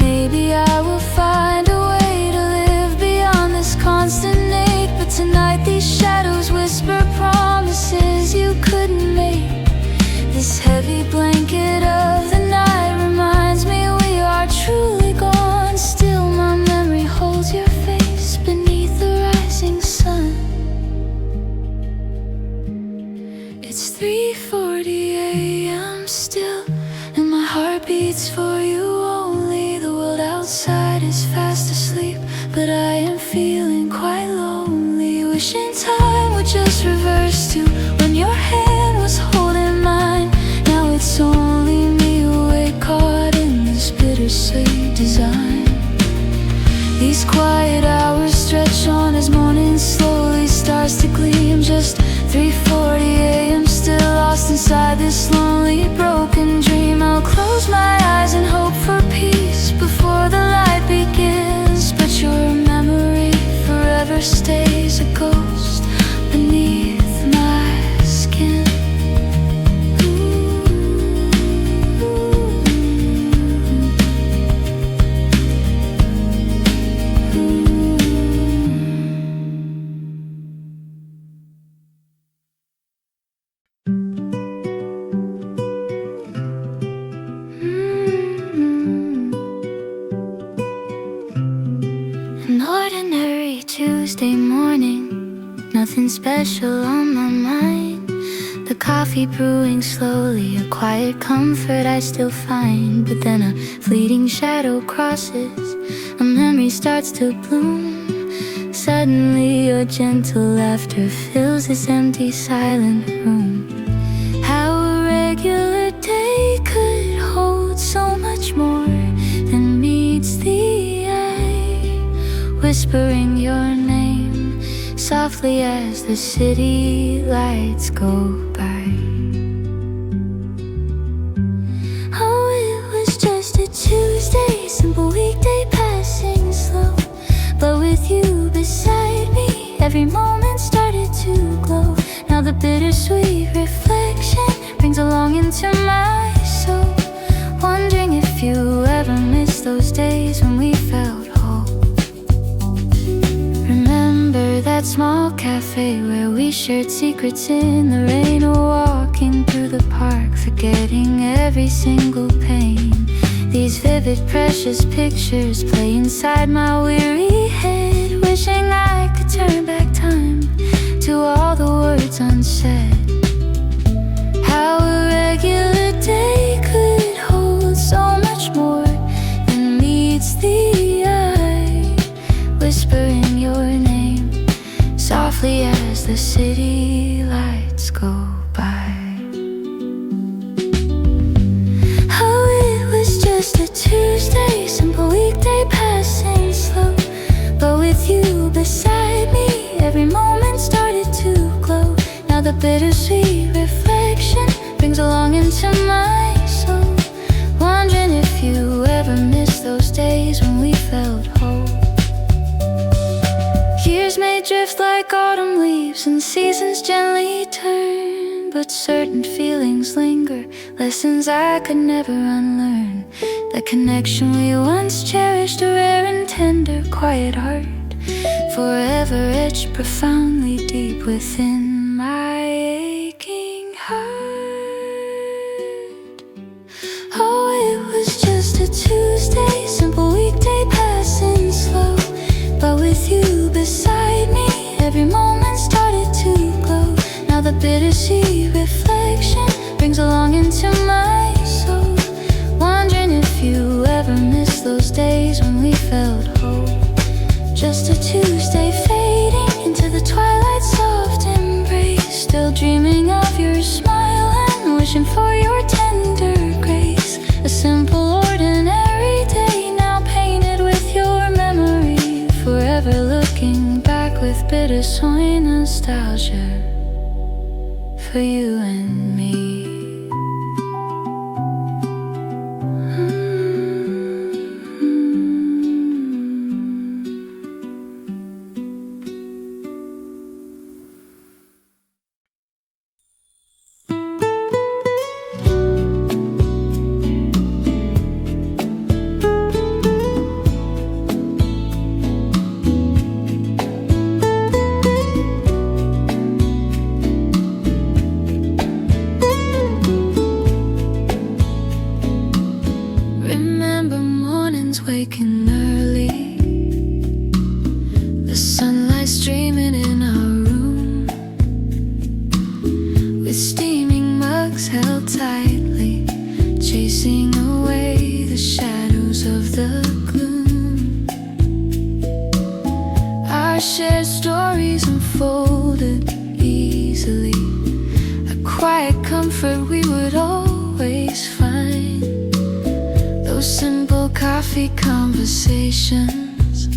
A: Maybe I will find a way to live beyond this constant ache, but tonight these shadows whisper promises you couldn't make. This heavy blanket of the night reminds me we are truly gone. Still my memory holds your face beneath the rising sun. It's 3:40 a.m. still, and my heart beats for you only. The world outside is fast asleep, but I am feeling quite lonely. Wishing time would just reverse to when your hand was holding mine. Now it's only me awake, caught in this bittersweet design. These quiet hours stretch on as morning slowly starts to gleam. Just 3:40 a.m. still lost inside this lonely broken dream. I'll close my eyes and hope for peace before the light begins, but your memory forever stays a ghost beneath my skin. An ordinary Tuesday morning, nothing special on my mind. The coffee brewing slowly, a quiet comfort I still find. But then a fleeting shadow crosses, a memory starts to bloom. Suddenly your gentle laughter fills this empty silent room. How a regular day could hold so much more than meets the eye. Whispering your name softly as the city lights go by. Oh, it was just a Tuesday, simple weekday passing slow. But with you beside me, every moment started to glow. Now the bittersweet reflection brings a longing to my soul. Wondering if you ever missed those days when we felt whole. Remember that small cafe where we shared secrets in the rain, or walking through the park, forgetting every single pain. These vivid, precious pictures play inside my weary head, wishing I could turn back time to all the words unsaid. How a regular day could hold so much more than meets the eye. Whispering your name softly as the city lights go by. Oh, it was just a Tuesday, simple weekday passing slow. But with you beside me, every moment started to glow. Now the bittersweet reflection brings a longing to my soul. Wondering if you ever missed those days when we felt whole. Years may drift like autumn leaves and seasons gently turn, but certain feelings linger, lessons I could never unlearn. The connection we once cherished, a rare and tender quiet heart, forever etched profoundly deep within my aching heart. Oh, it was just a Tuesday, simple weekday passing slow. But with you beside me, every moment started to glow. Now the bittersweet reflection brings a longing to my soul. Wondering if you with bittersweet nostalgia for you and me. Waking early, the sunlight streaming in our room, with steaming mugs held tightly, chasing away the shadows of the gloom. Our shared stories unfolded easily, a quiet comfort we would always find. Those simple coffee conversations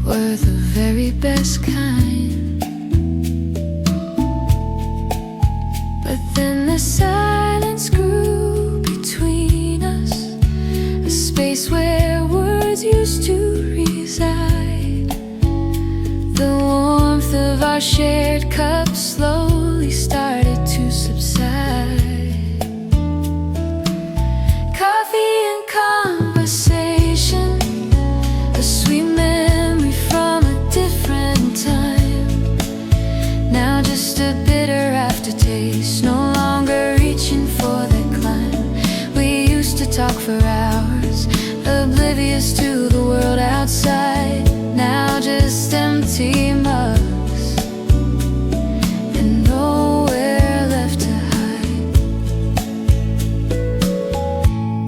A: were the very best kind. But then the silence grew between us, a space where words used to reside. The warmth of our shared cup slowly started to subside. Coffee and conversation, a sweet memory from a different time. Now just a bitter aftertaste, no longer reaching for the climb. We used to talk for hours, oblivious to the world outside. Now just empty mugs and nowhere left to hide.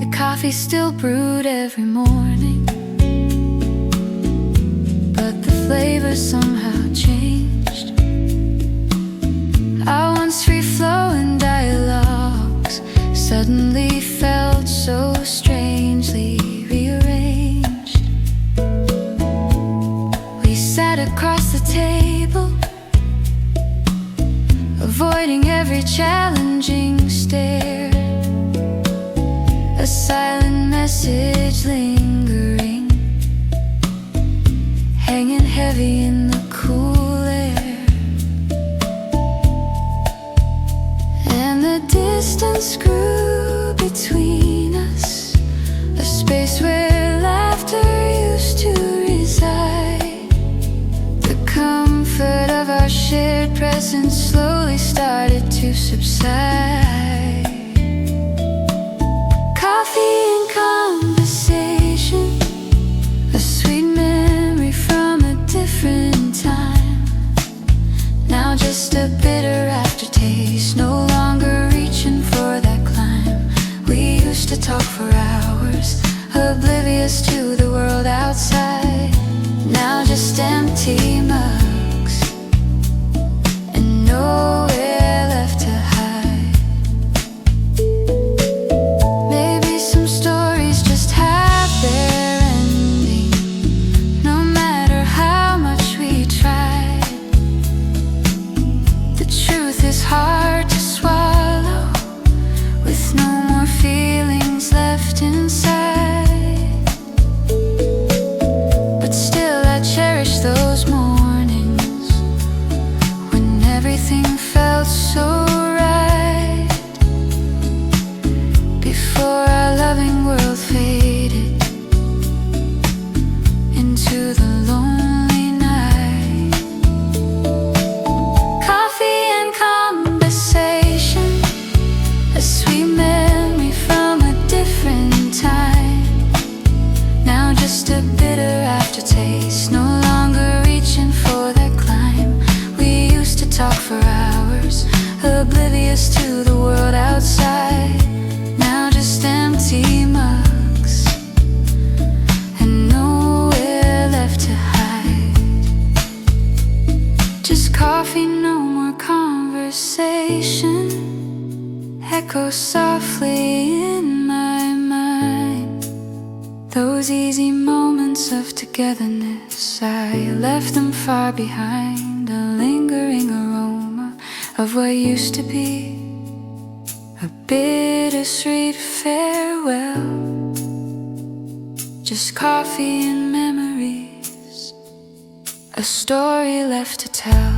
A: The coffee still brewed every morning, but the flavor somehow changed. Our once free-flowing dialogues suddenly felt so strangely rearranged. We sat across the table, avoiding every challenging stare, a silent message lingering, hanging heavy in the cool air. And the distance grew between us, a space where laughter used to reside. The comfort of our shared presence slowly started to subside. Coffee and conversation, a sweet memory from a different time. Now just a bitter aftertaste, no longer reaching for that climb. We used to talk for hours, oblivious to the world outside. Now just empty mugs and nowhere left to hide. Maybe some stories just have their ending, no matter how much we try. The truth is hard to swallow, with no more feelings left inside. But still I cherish those mornings when everything felt so right, before our loving world faded into the lonely night. Coffee and conversation, a sweet memory from a different time. Now just a bitter aftertaste, no longer reaching for that climb. We used to talk for hours, oblivious to the world outside. Now just empty mugs and nowhere left to hide. Just coffee, no more conversation, echoes softly in my mind. Those easy moments moments of togetherness, I left them far behind, a lingering aroma of what used to be a bittersweet farewell. Just coffee and memories, a story left to tell.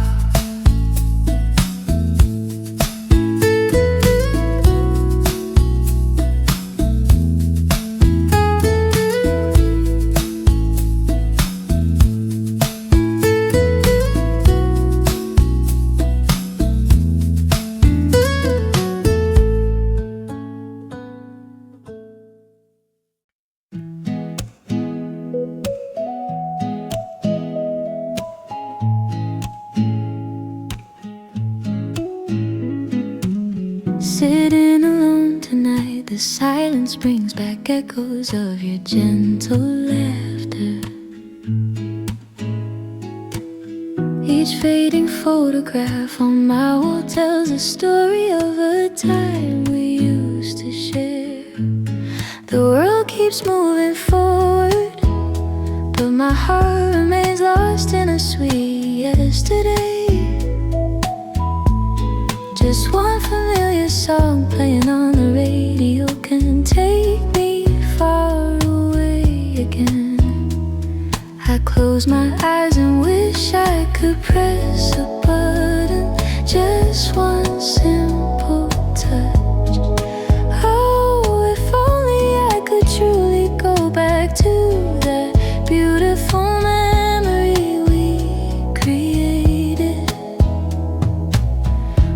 C: Sitting alone tonight, the silence brings back echoes of your gentle laughter. Each fading photograph on my wall tells a story of a time we used to share. The world keeps moving forward, but my heart remains lost in a sweet yesterday. Just one familiar song playing on the radio can take me far away again. I close my eyes and wish I could press a button, just one simple touch. Oh, if only I could truly go back to that beautiful memory we created.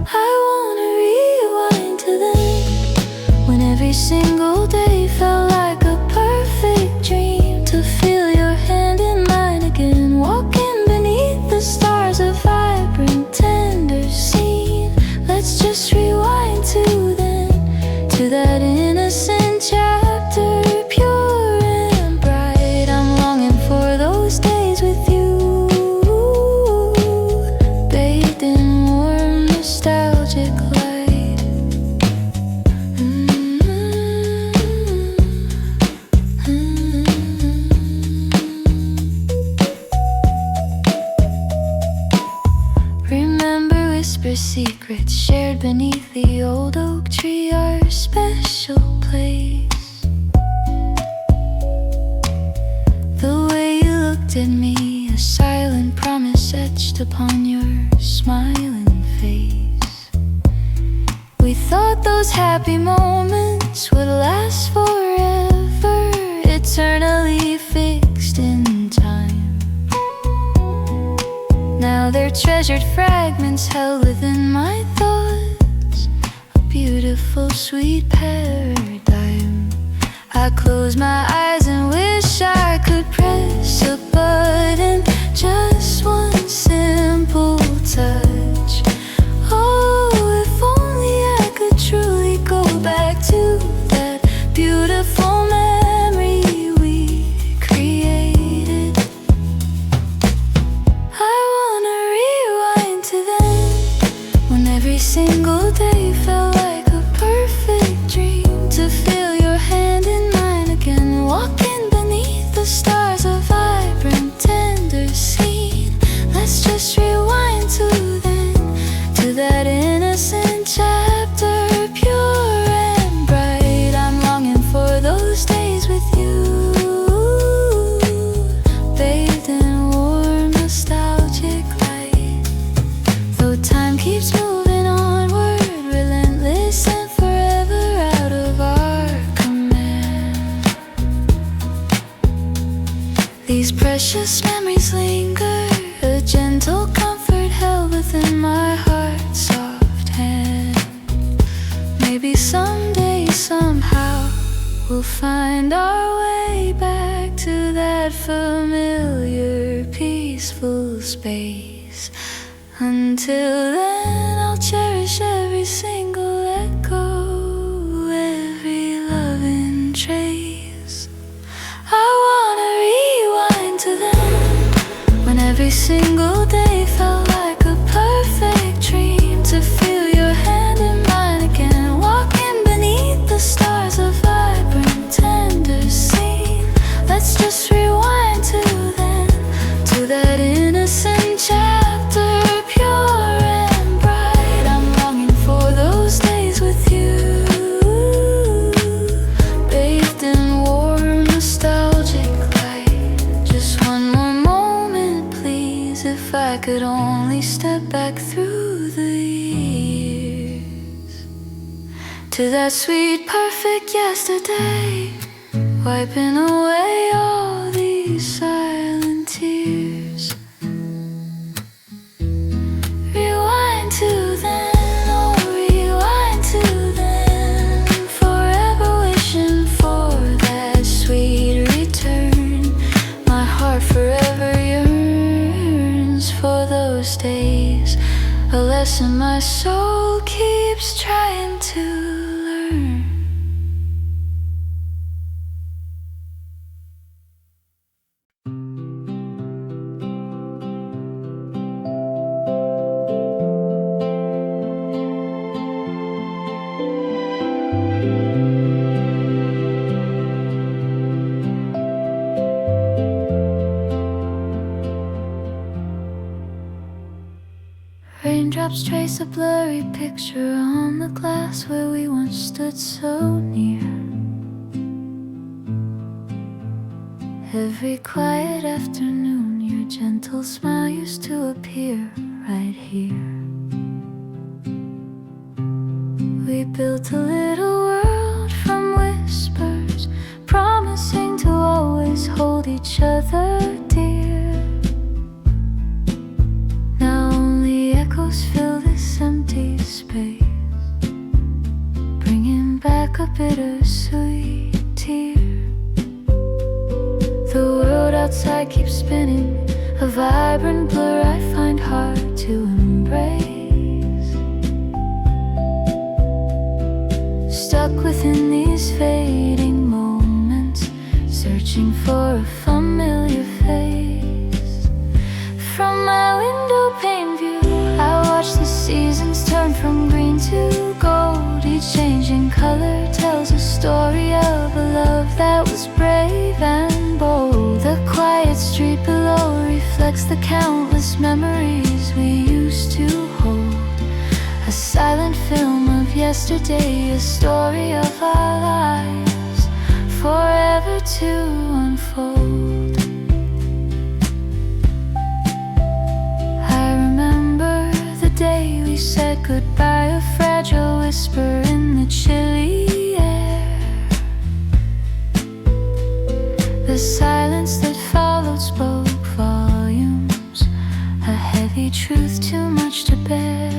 C: I wanna rewind to then, when every single day felt like a perfect dream. To feel your hand in mine again, walking beneath the stars, a vibrant, tender scene. Let's just rewind to then, to that innocent chapter, pure and bright. I'm longing for those days with you, bathed in warm, nostalgic light. Remember whisper secrets shared beneath the old oak tree, our special place. The way you looked at me, a silent promise etched upon your smiling face. We thought those happy moments would last forever, eternally fixed in time. Now they're treasured fragments held within my thoughts, a beautiful sweet paradigm. I close my eyes and wish I could press a button, just one simple touch. Oh, if only I could truly go back to that beautiful memory we created. I wanna rewind to then, when every single day felt like a perfect dream. To feel your hand in mine again, walking beneath the stars, a vibrant, tender scene. Let's just rewind to then, to that innocent chapter, pure and bright. I'm longing for those days with you, bathed in warm, nostalgic light. Though time keeps moving onward, relentless and forever out of our command, these precious memories linger, a gentle comfort held within my heart's soft hand. Maybe someday, somehow, we'll find our way back to that familiar, peaceful space. Until then, I'll cherish every single echo, every loving trace. I wanna rewind to then, when every single day felt like a perfect dream. To feel your hand in mine again, walking beneath the stars, a vibrant, tender scene. Let's just rewind
A: If I could only step back through the years to that sweet, perfect yesterday, wiping away all these silent tears. Rewind to then, oh rewind to then, forever wishing for that sweet return. My heart forever yearns for those days, a lesson my soul keeps trying to learn. Raindrops trace a blurry picture on the glass where we once stood so near. Every quiet afternoon, your gentle smile used to appear right here. We built a little world from whispers, promising to always hold each other dear. Now only echoes fill this empty space, bringing back a bittersweet tear. The world outside keeps spinning, a vibrant blur I find hard to embrace. Stuck within these fading moments, searching for a familiar face. From my window pane view, I watch the seasons turn from green to gold. Each changing color tells a story of a love that was brave and bold. The quiet street below reflects the countless memories we used to hold. A silent film of yesterday, a story of our lives, forever to unfold. I remember the day we said goodbye, a fragile whisper in the chilly air. The silence that followed spoke volumes, a heavy truth too much to bear.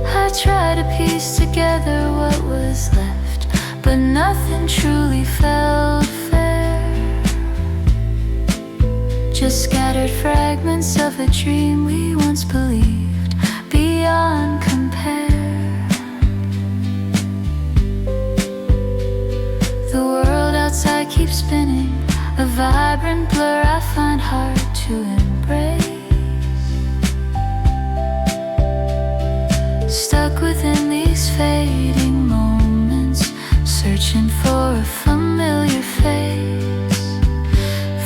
A: I tried to piece together what was left, but nothing truly felt fair. Just scattered fragments of a dream we once believed beyond compare. The world outside keeps spinning, a vibrant blur I find hard to embrace. Stuck within these fading moments, searching for a familiar face.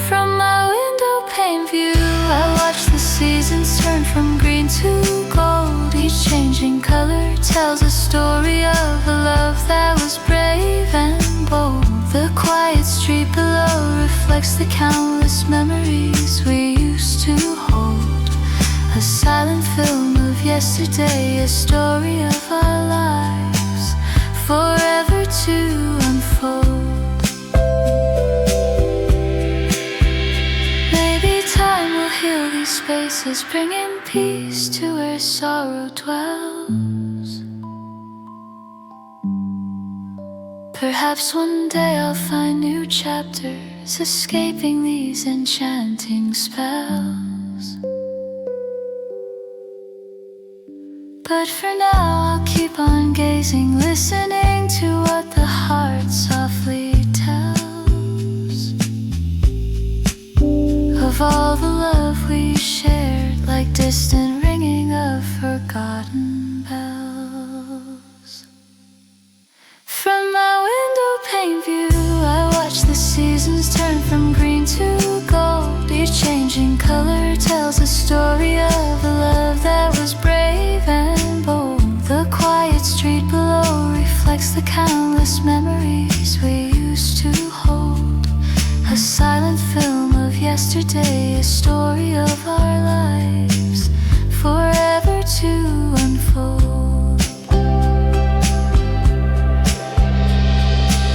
A: From my window pane view, I watch the seasons turn from green to gold. Each changing color tells a story of a love that was brave and bold. The quiet street below reflects the countless memories we used to hold. A silent film of yesterday, a story of our lives, forever to unfold. Maybe time will heal these spaces, bringing peace to where sorrow dwells. Perhaps one day I'll find new chapters, escaping these enchanting spells. But for now I'll keep on gazing, listening to what the heart softly tells of all the love we shared, like distant ringing of forgotten bells. From my window pane view, I watch the seasons turn from green to gold. Each changing color tells a story of a love that was brave and bold. The quiet street below reflects the countless memories we used to hold. A silent film of yesterday, yesterday, a story of our lives, forever to unfold.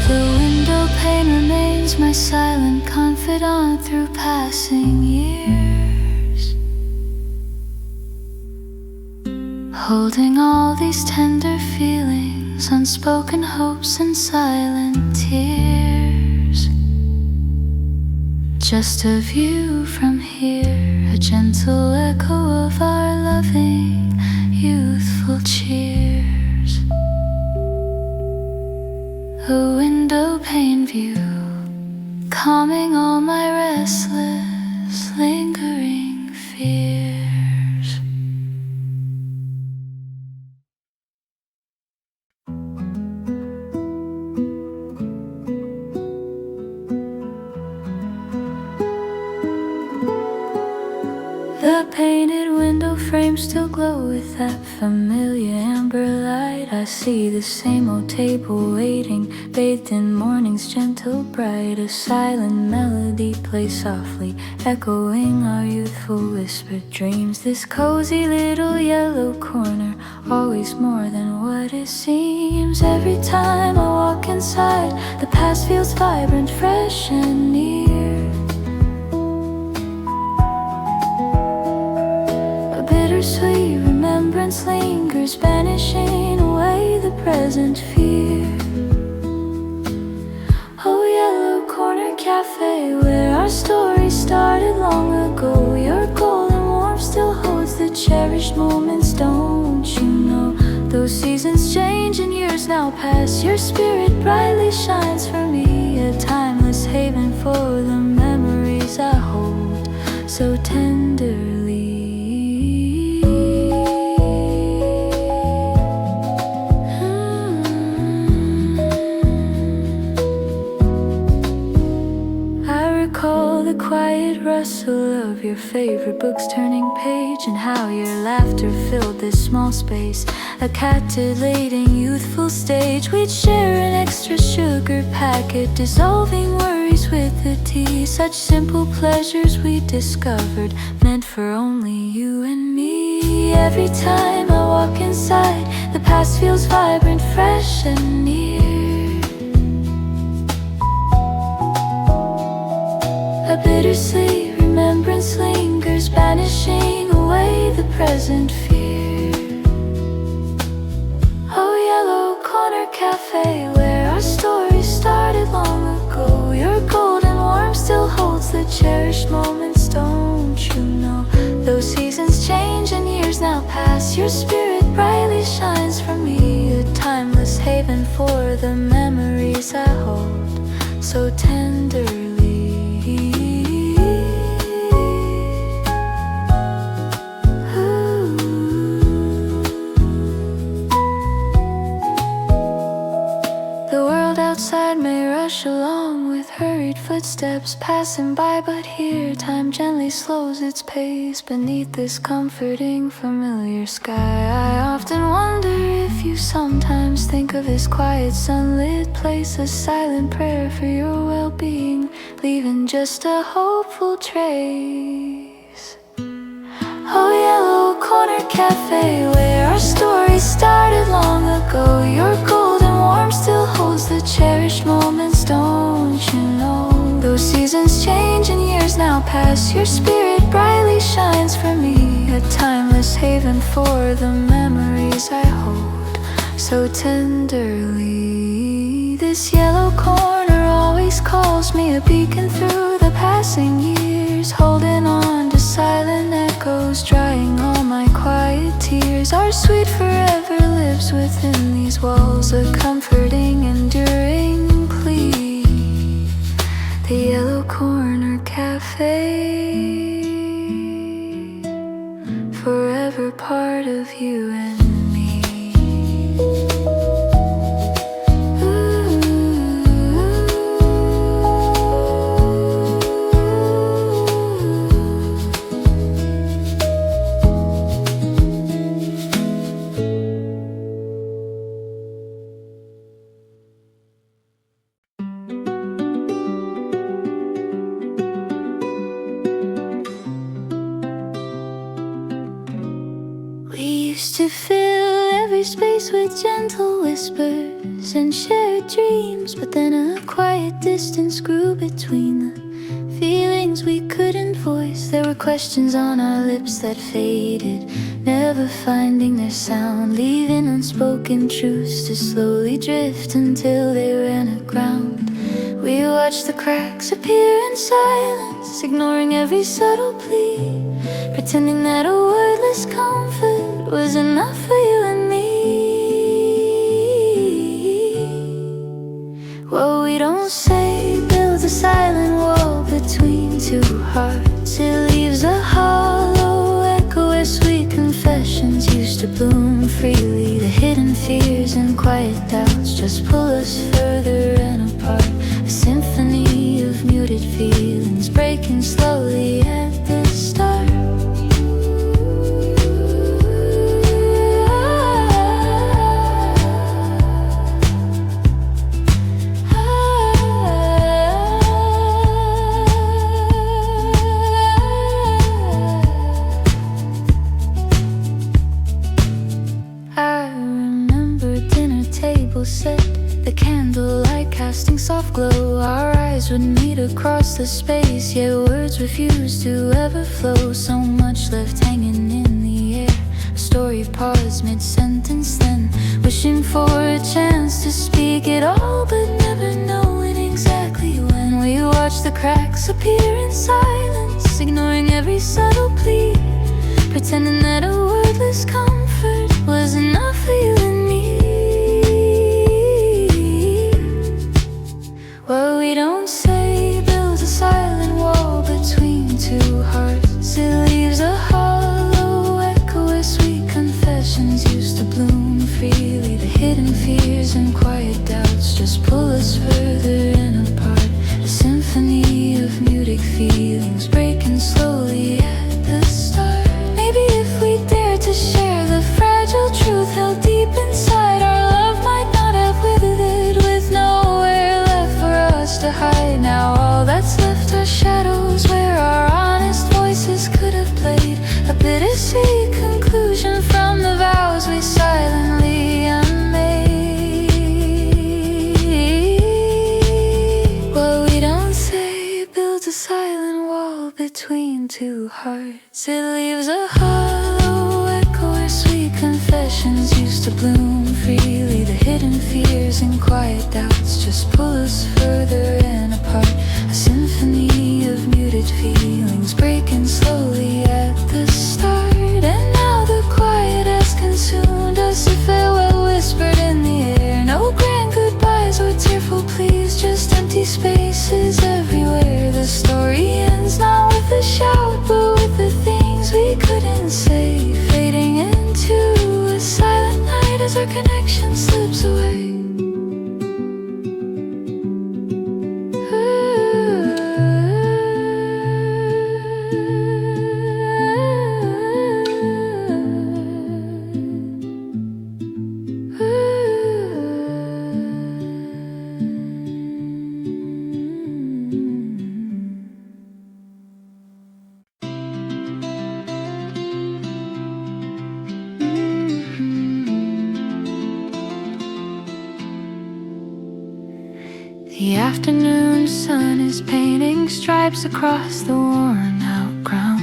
A: The window pane remains my silent confidant through passing years, holding all these tender feelings, unspoken hopes and silent tears. Just a view from here, a gentle echo of our loving, youthful cheers. A window pane view, calming all my restless, lingering fears. The painted window frames still glow with that familiar amber light. I see the same old table waiting, bathed in morning's gentle bright. A silent melody plays softly, echoing our youthful whispered dreams. This cozy little yellow corner, always more than what it seems. Every time I walk inside, the past feels vibrant, fresh and near. Bittersweet remembrance lingers, banishing away the present fear. Oh, yellow corner cafe, where our story started long ago. Your golden warmth still holds the cherished moments, don't you know? Those seasons change and years now pass, your spirit brightly shines for me. A timeless haven for the memories I hold so tenderly. The quiet rustle of your favorite book's turning page, and how your laughter filled this small space, a captivating youthful stage. We'd share an extra sugar packet, dissolving worries with the tea. Such simple pleasures we discovered, meant for only you and me. Every time I walk inside, the past feels vibrant, fresh and near. A bittersweet remembrance lingers, banishing away the present fear. Oh, yellow corner cafe, where our story started long ago. Your golden warmth still holds the cherished moments, don't you know? Those seasons change and years now pass, your spirit brightly shines for me. A timeless haven for the memories I hold so tenderly. Outside may rush along with hurried footsteps passing by, but here time gently slows its pace beneath this comforting familiar sky. I often wonder if you sometimes think of this quiet sunlit place, a silent prayer for your well-being, leaving just a hopeful trace. Oh, yellow corner cafe, where our story started long ago. Your golden warmth still holds the cherished moments, don't you know? Those seasons change and years now pass, your spirit brightly shines for me. A timeless haven for the memories I hold so tenderly. This yellow corner always calls me, a beacon through the passing years, holding on to silent echoes, drying all my quiet tears. Our sweet forever lives within these walls, a comforting, enduring plea. The yellow corner cafe, forever part of you and me.
C: to fill every space with gentle whispers and shared dreams. But then a quiet distance grew between the feelings we couldn't voice. There were questions on our lips that faded, never finding their sound, leaving unspoken truths to slowly drift until they ran aground. We watched the cracks appear in silence, ignoring every subtle plea, pretending that a wordless comfort was enough for you and me. What we don't say builds a silent wall between two hearts. It leaves a hollow echo where sweet confessions used to bloom freely. The hidden fears and quiet doubts just pull us further and apart. A symphony of muted feelings breaking slowly at the start. I remember dinner table set, the candlelight casting soft glow. Our eyes would meet across the space, yet words refused to ever flow. So much left hanging in the air, a story paused mid-sentence, then wishing for a chance to speak it all, but never knowing exactly when. We watched the cracks appear in silence, ignoring every subtle plea, pretending that a wordless comfort was enough for you and me. What we don't say builds a silent wall between two hearts. It leaves a hollow echo where sweet confessions used to bloom freely. The hidden fears and quiet doubts just pull us further and apart. A symphony of muted feelings breaking slowly at the start. Maybe if we dare to share the fragile truth held deep inside, our love might not have withered with nowhere left for us to hide. Now all that's left are shadows where our honest voices could have played. A bittersweet conclusion from the vows we silently unmade. What we don't say builds a silent wall between two hearts. It leaves a hollow echo where sweet confessions used to bloom freely. The hidden fears and quiet doubts just pull us further and apart. A symphony of muted feelings breaking slowly at the start. And now the quiet has consumed us, a farewell whispered in the air. No grand goodbyes or tearful pleas, just empty spaces everywhere. The story ends not with a shout, but with the things we couldn't say, fading into a silent night as our connection slips away. The afternoon sun is painting stripes across the worn out ground.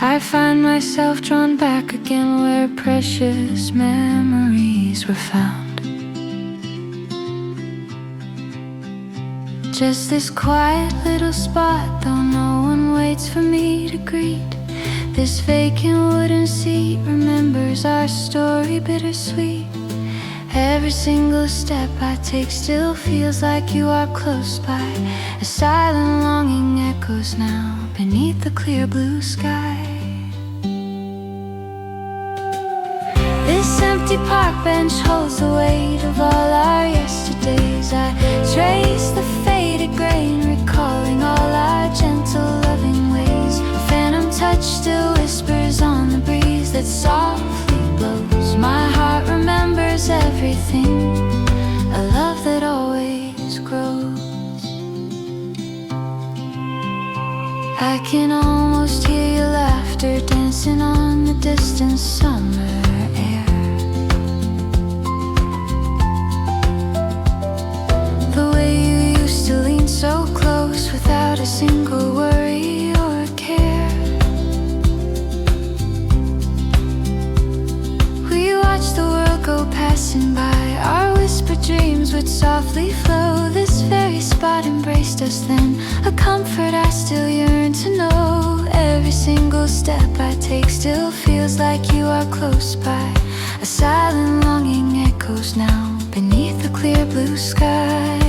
C: I find myself drawn back again where precious memories were found. Just this quiet little spot, though no one waits for me to greet. This vacant wooden seat remembers our story bittersweet. Every single step I take still feels like you are close by. A silent longing echoes now beneath the clear blue sky. This empty park bench holds the weight of all our yesterdays. I trace the faded grain, recalling all our gentle loving ways. A phantom touch still whispers on the breeze that softly blows. My heart remembers everything, a love that always grows. I can almost hear your
A: laughter dancing on the distant summer air. The way you used to lean so close without a single worry or care. We watched the world go passing by. Our whispered dreams would softly flow. This very spot embraced us then, a comfort I still yearn to know. Every single step I take still feels like you are close by. A silent longing echoes now beneath the clear blue sky.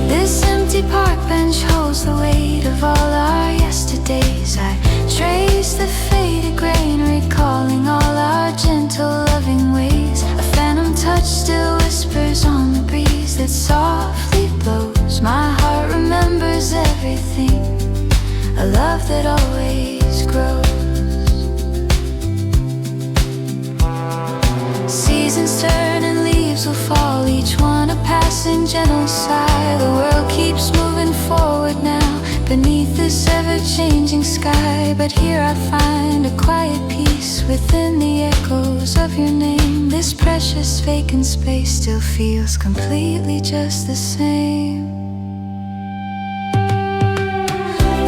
A: This empty park bench holds the weight of all our yesterdays. I trace the faded grain, recalling all our gentle loving ways. A phantom touch still whispers on the breeze that softly blows. My heart remembers everything, a love that always grows. Seasons turn and leaves will fall, each one a passing gentle sigh. The world keeps moving forward now beneath this ever-changing sky. But here I find a quiet peace within the echoes of your name. This precious vacant space still feels completely just the same.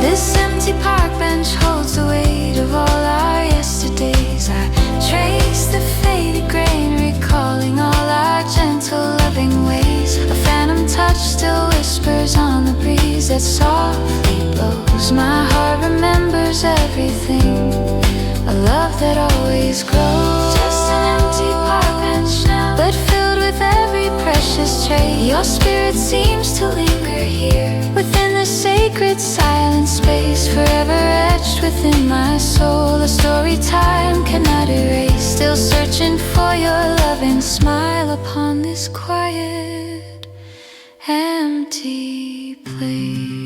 A: This empty park bench holds the weight of all our yesterdays. I trace the faded grain, recalling all our gentle loving ways. A phantom touch still whispers on the breeze that softly blows. My heart remembers everything, a love that always grows. Just an empty park bench now, but filled with every precious trait. Your spirit seems to linger here within the sacred silent space, forever etched within my soul. A story time cannot erase, still searching for your loving smile upon this quiet, empty place.